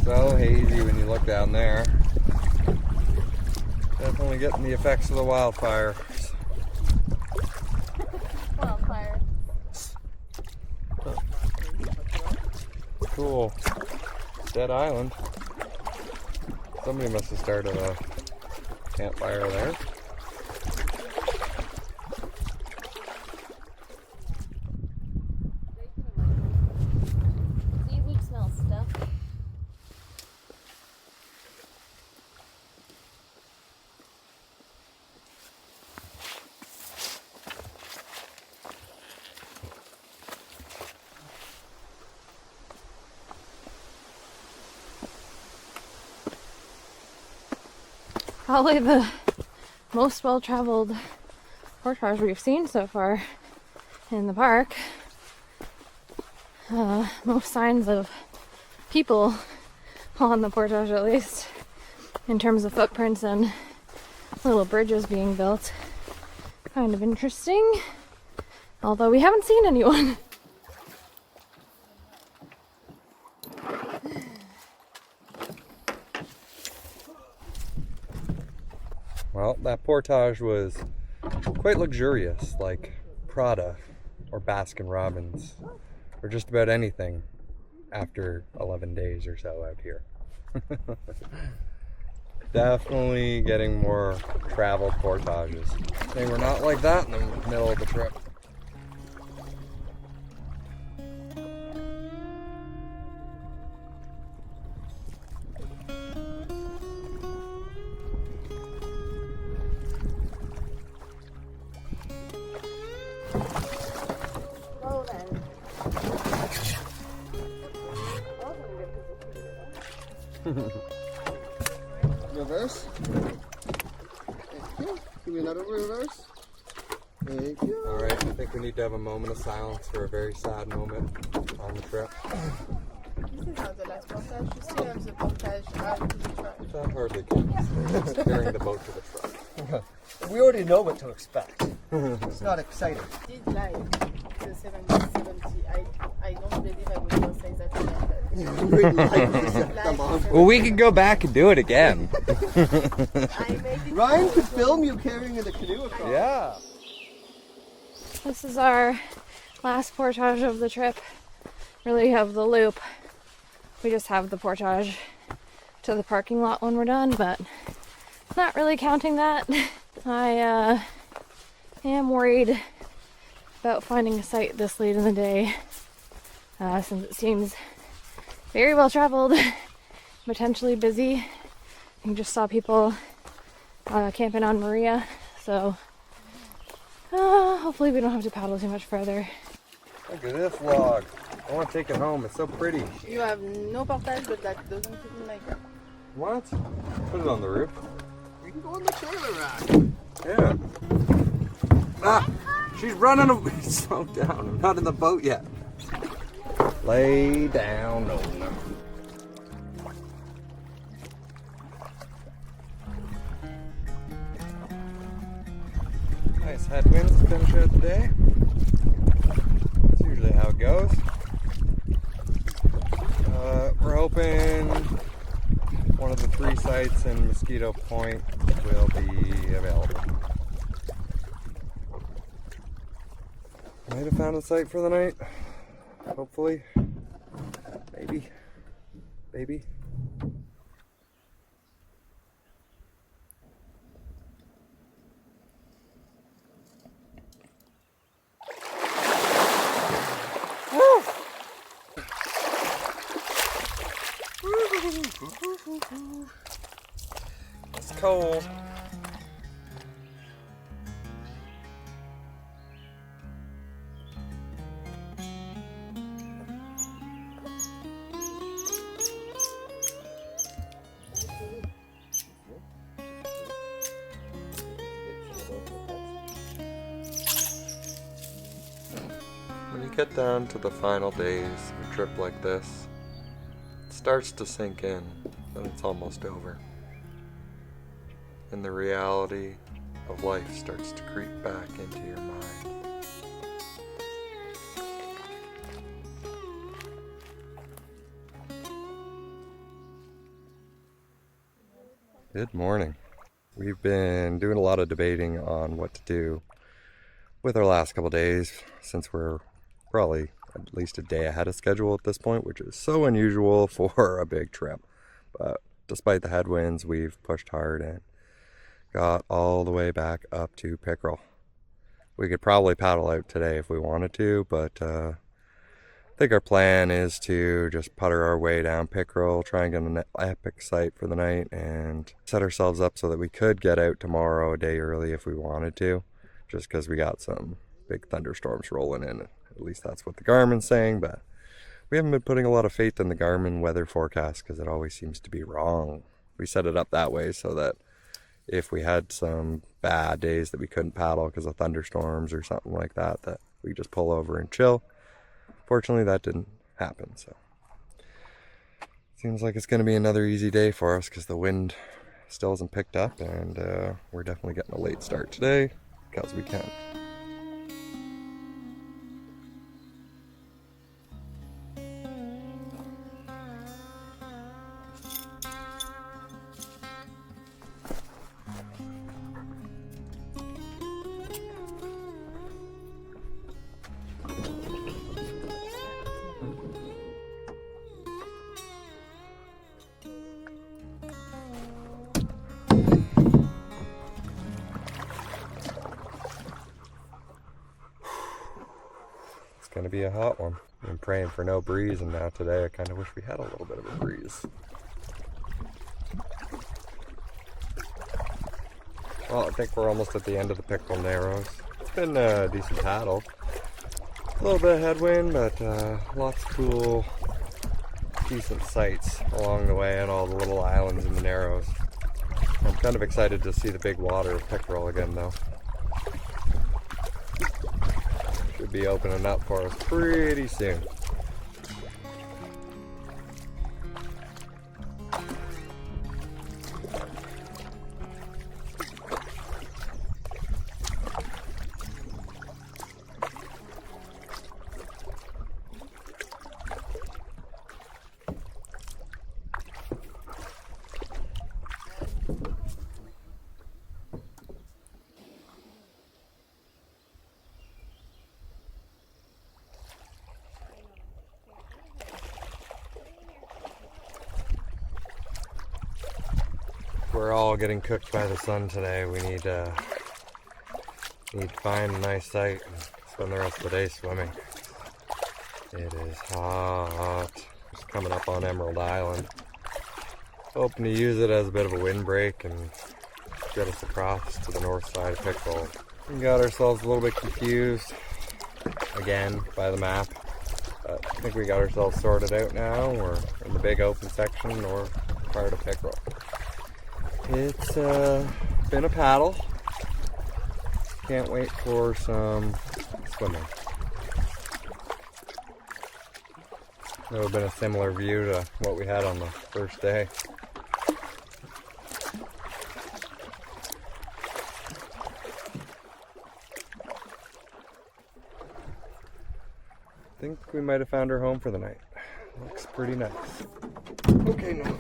So hazy when you look down there. Definitely getting the effects of the wildfires. Wildfire. Cool. Dead island. Somebody must have started a campfire there. Seaweed smells stuff. Probably the most well-traveled portage we've seen so far in the park. Most signs of people on the portage, at least, in terms of footprints and little bridges being built. Kind of interesting, although we haven't seen anyone. Well, that portage was quite luxurious, like Prada or Baskin Robbins, or just about anything after 11 days or so out here. Definitely getting more traveled portages. They were not like that in the middle of the trip. Reverse. Thank you. Give me another reverse. Thank you. Alright, I think we need to have a moment of silence for a very sad moment on the trip. This is not the last portage. You still have the portage out to the truck. That hardly counts. Carrying the boat to the truck. We already know what to expect. It's not exciting. I did like the 70. I don't believe I would not say that again. We like to set them off. Well, we can go back and do it again. I made it. Ryan could film you carrying the canoe across. Yeah. This is our last portage of the trip. Really have the loop. We just have the portage to the parking lot when we're done, but not really counting that. I am worried about finding a site this late in the day, since it seems very well traveled, potentially busy. I just saw people camping on Maria, so hopefully we don't have to paddle too much further. Look at this log. I want to take it home. It's so pretty. You have no portage, but that doesn't fit in my car. What? Put it on the roof. You can go on the trailer rack. Yeah. Ah! She's running away. Slow down. I'm not in the boat yet. Lay down. No. Nice headwinds to finish out the day. That's usually how it goes. We're hoping one of the 3 sites in Mosquito Point will be available. Might have found a site for the night. Hopefully. Maybe. Maybe. It's cold. When you get down to the final days of a trip like this, it starts to sink in that it's almost over. and the reality of life starts to creep back into your mind. Good morning. We've been doing a lot of debating on what to do with our last couple days, since we're probably at least a day ahead of schedule at this point, which is so unusual for a big trip. But despite the headwinds, we've pushed hard and got all the way back up to Pickerel. We could probably paddle out today if we wanted to, but I think our plan is to just putter our way down Pickerel, try and get an epic site for the night, and set ourselves up so that we could get out tomorrow a day early if we wanted to, just because we got some big thunderstorms rolling in. At least that's what the Garmin's saying, but we haven't been putting a lot of faith in the Garmin weather forecast because it always seems to be wrong. We set it up that way so that if we had some bad days that we couldn't paddle because of thunderstorms or something like that, that we just pull over and chill. Fortunately, that didn't happen, so seems like it's going to be another easy day for us because the wind still hasn't picked up, and we're definitely getting a late start today because we can. Gonna be a hot one. I've been praying for no breeze, and now today I kind of wish we had a little bit of a breeze. Well, I think we're almost at the end of the Pickerel Narrows. It's been a decent paddle. A little bit of headwind, but lots of cool, decent sights along the way at all the little islands in the Narrows. I'm kind of excited to see the big water of Pickerel again, though. Should be opening up for us pretty soon. We're all getting cooked by the sun today. We need to find a nice site and spend the rest of the day swimming. It is hot. Just coming up on Emerald Island. Hoping to use it as a bit of a windbreak and get us across to the north side of Pickerel. We got ourselves a little bit confused again by the map. But I think we got ourselves sorted out now. We're in the big open section or part of Pickerel. It's been a paddle. Can't wait for some swimming. It would have been a similar view to what we had on the first day. I think we might have found our home for the night. Looks pretty nice. Okay, no.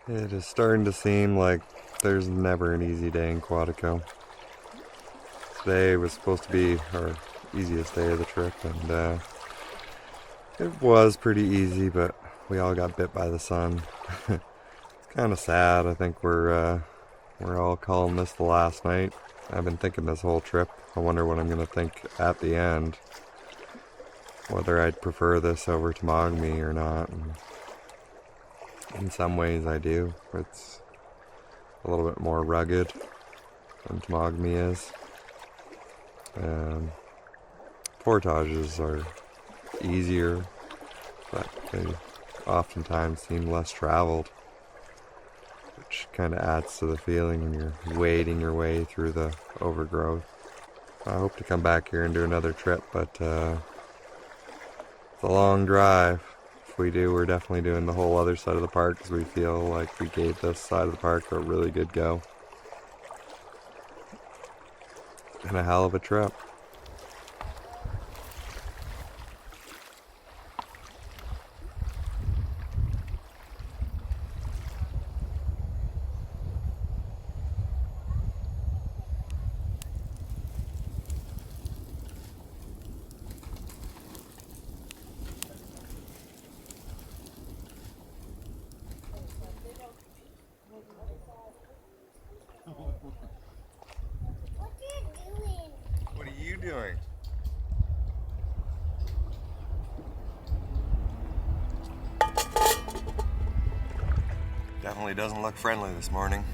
It is starting to seem like there's never an easy day in Quetico. Today was supposed to be our easiest day of the trip, and it was pretty easy, but we all got bit by the sun. It's kind of sad. I think we're all calling this the last night. I've been thinking this whole trip. I wonder what I'm going to think at the end. Whether I'd prefer this over Temagami or not. And in some ways I do. It's a little bit more rugged than Temagami is. Portages are easier, but they oftentimes seem less traveled, which kind of adds to the feeling when you're wading your way through the overgrowth. I hope to come back here and do another trip, but it's a long drive. If we do, we're definitely doing the whole other side of the park because we feel like we gave this side of the park a really good go. And a hell of a trip. What are you doing? Definitely doesn't look friendly this morning.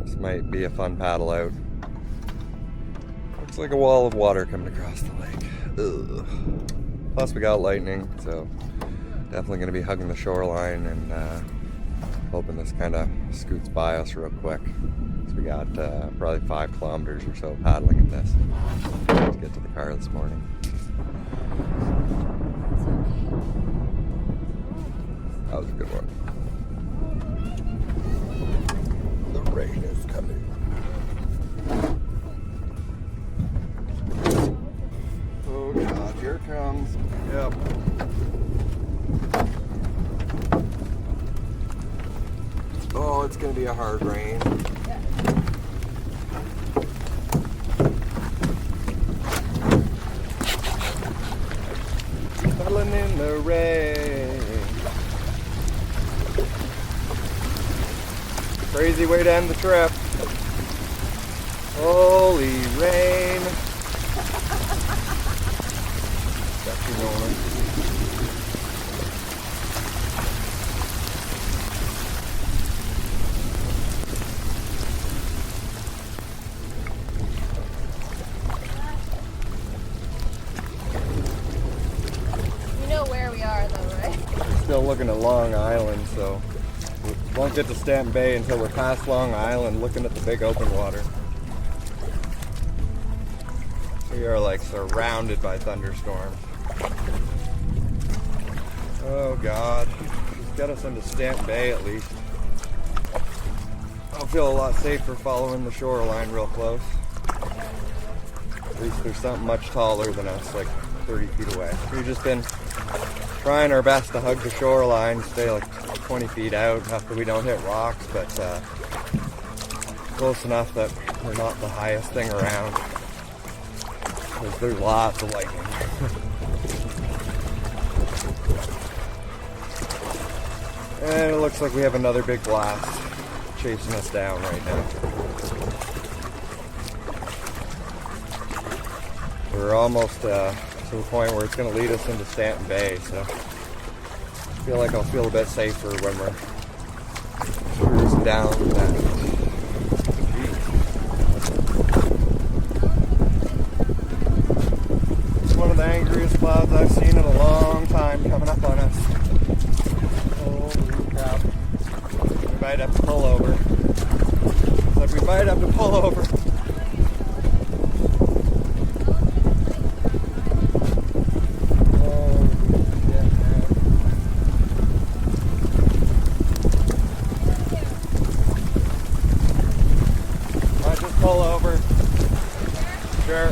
This might be a fun paddle out. Looks like a wall of water coming across the lake. Ugh. Plus we got lightning, so definitely going to be hugging the shoreline and hoping this kind of scoots by us real quick. So we got probably 5 kilometers or so paddling in this to get to the car this morning. That was a good one. The rain is coming. Oh God, here it comes. Yep. Oh, it's gonna be a hard rain. Paddling in the rain. Crazy way to end the trip. Holy rain. Got you rolling. You know where we are though, right? We're still looking at Long Island, so we won't get to Stanton Bay until we're past Long Island, looking at the big open water. We are like surrounded by thunderstorms. Oh God, just get us into Stanton Bay at least. I'll feel a lot safer following the shoreline real close. At least there's something much taller than us, like 30 feet away. We've just been trying our best to hug the shoreline, stay like 20 feet out, enough that we don't hit rocks, but close enough that we're not the highest thing around. Because there's lots of lightning. And it looks like we have another big blast chasing us down right now. We're almost to the point where it's going to lead us into Stanton Bay, so I feel like I'll feel a bit safer when we're cruising down that. One of the angriest clouds I've seen in a long time coming up on us. Holy crap. We might have to pull over. But we might have to pull over. Holy shit, man. Might just pull over. Sure.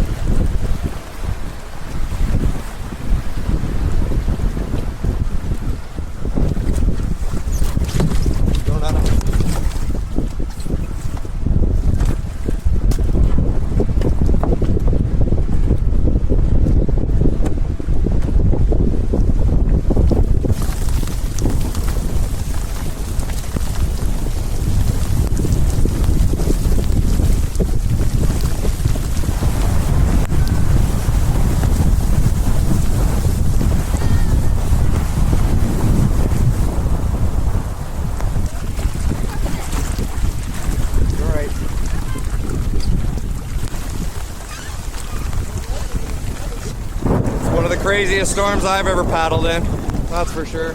craziest storms I've ever paddled in, that's for sure.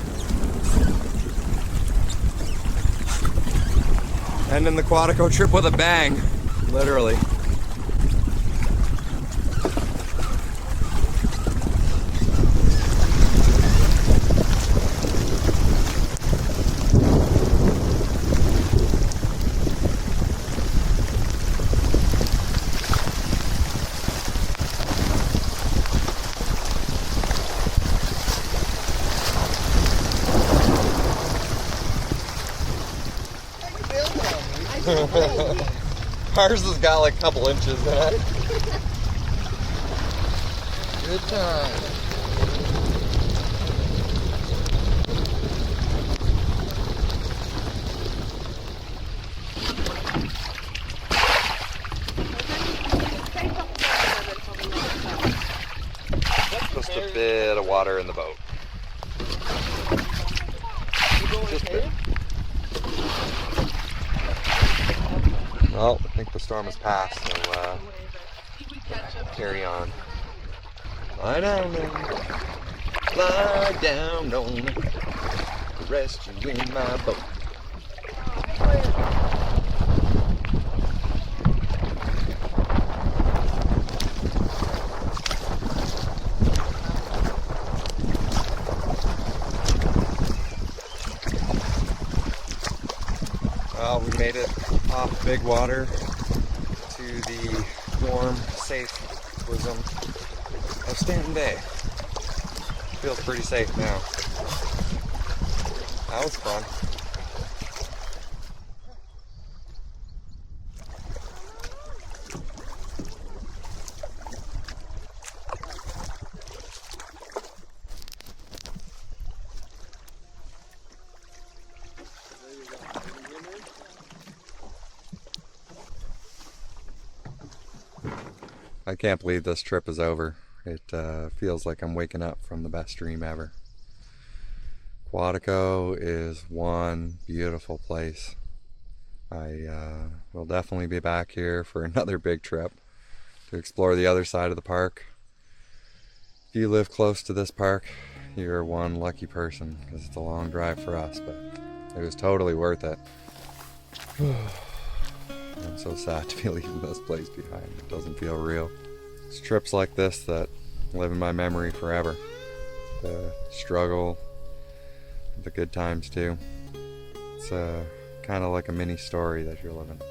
Ending the Quetico trip with a bang, literally. Ours has got like a couple inches in it. Good time. Just a bit of water in the boat. Just a bit. Well, I think the storm has passed, so carry on. Lie down now. Lie down on me. Rest you in my boat. Well, we made it off big water to the warm, safe bosom of Stanton Bay. Feels pretty safe now. That was fun. I can't believe this trip is over. It feels like I'm waking up from the best dream ever. Quetico is one beautiful place. I will definitely be back here for another big trip to explore the other side of the park. If you live close to this park, you're one lucky person, because it's a long drive for us, but it was totally worth it. I'm so sad to be leaving this place behind. It doesn't feel real. It's trips like this that live in my memory forever. The struggle, the good times too. It's kind of like a mini story that you're living.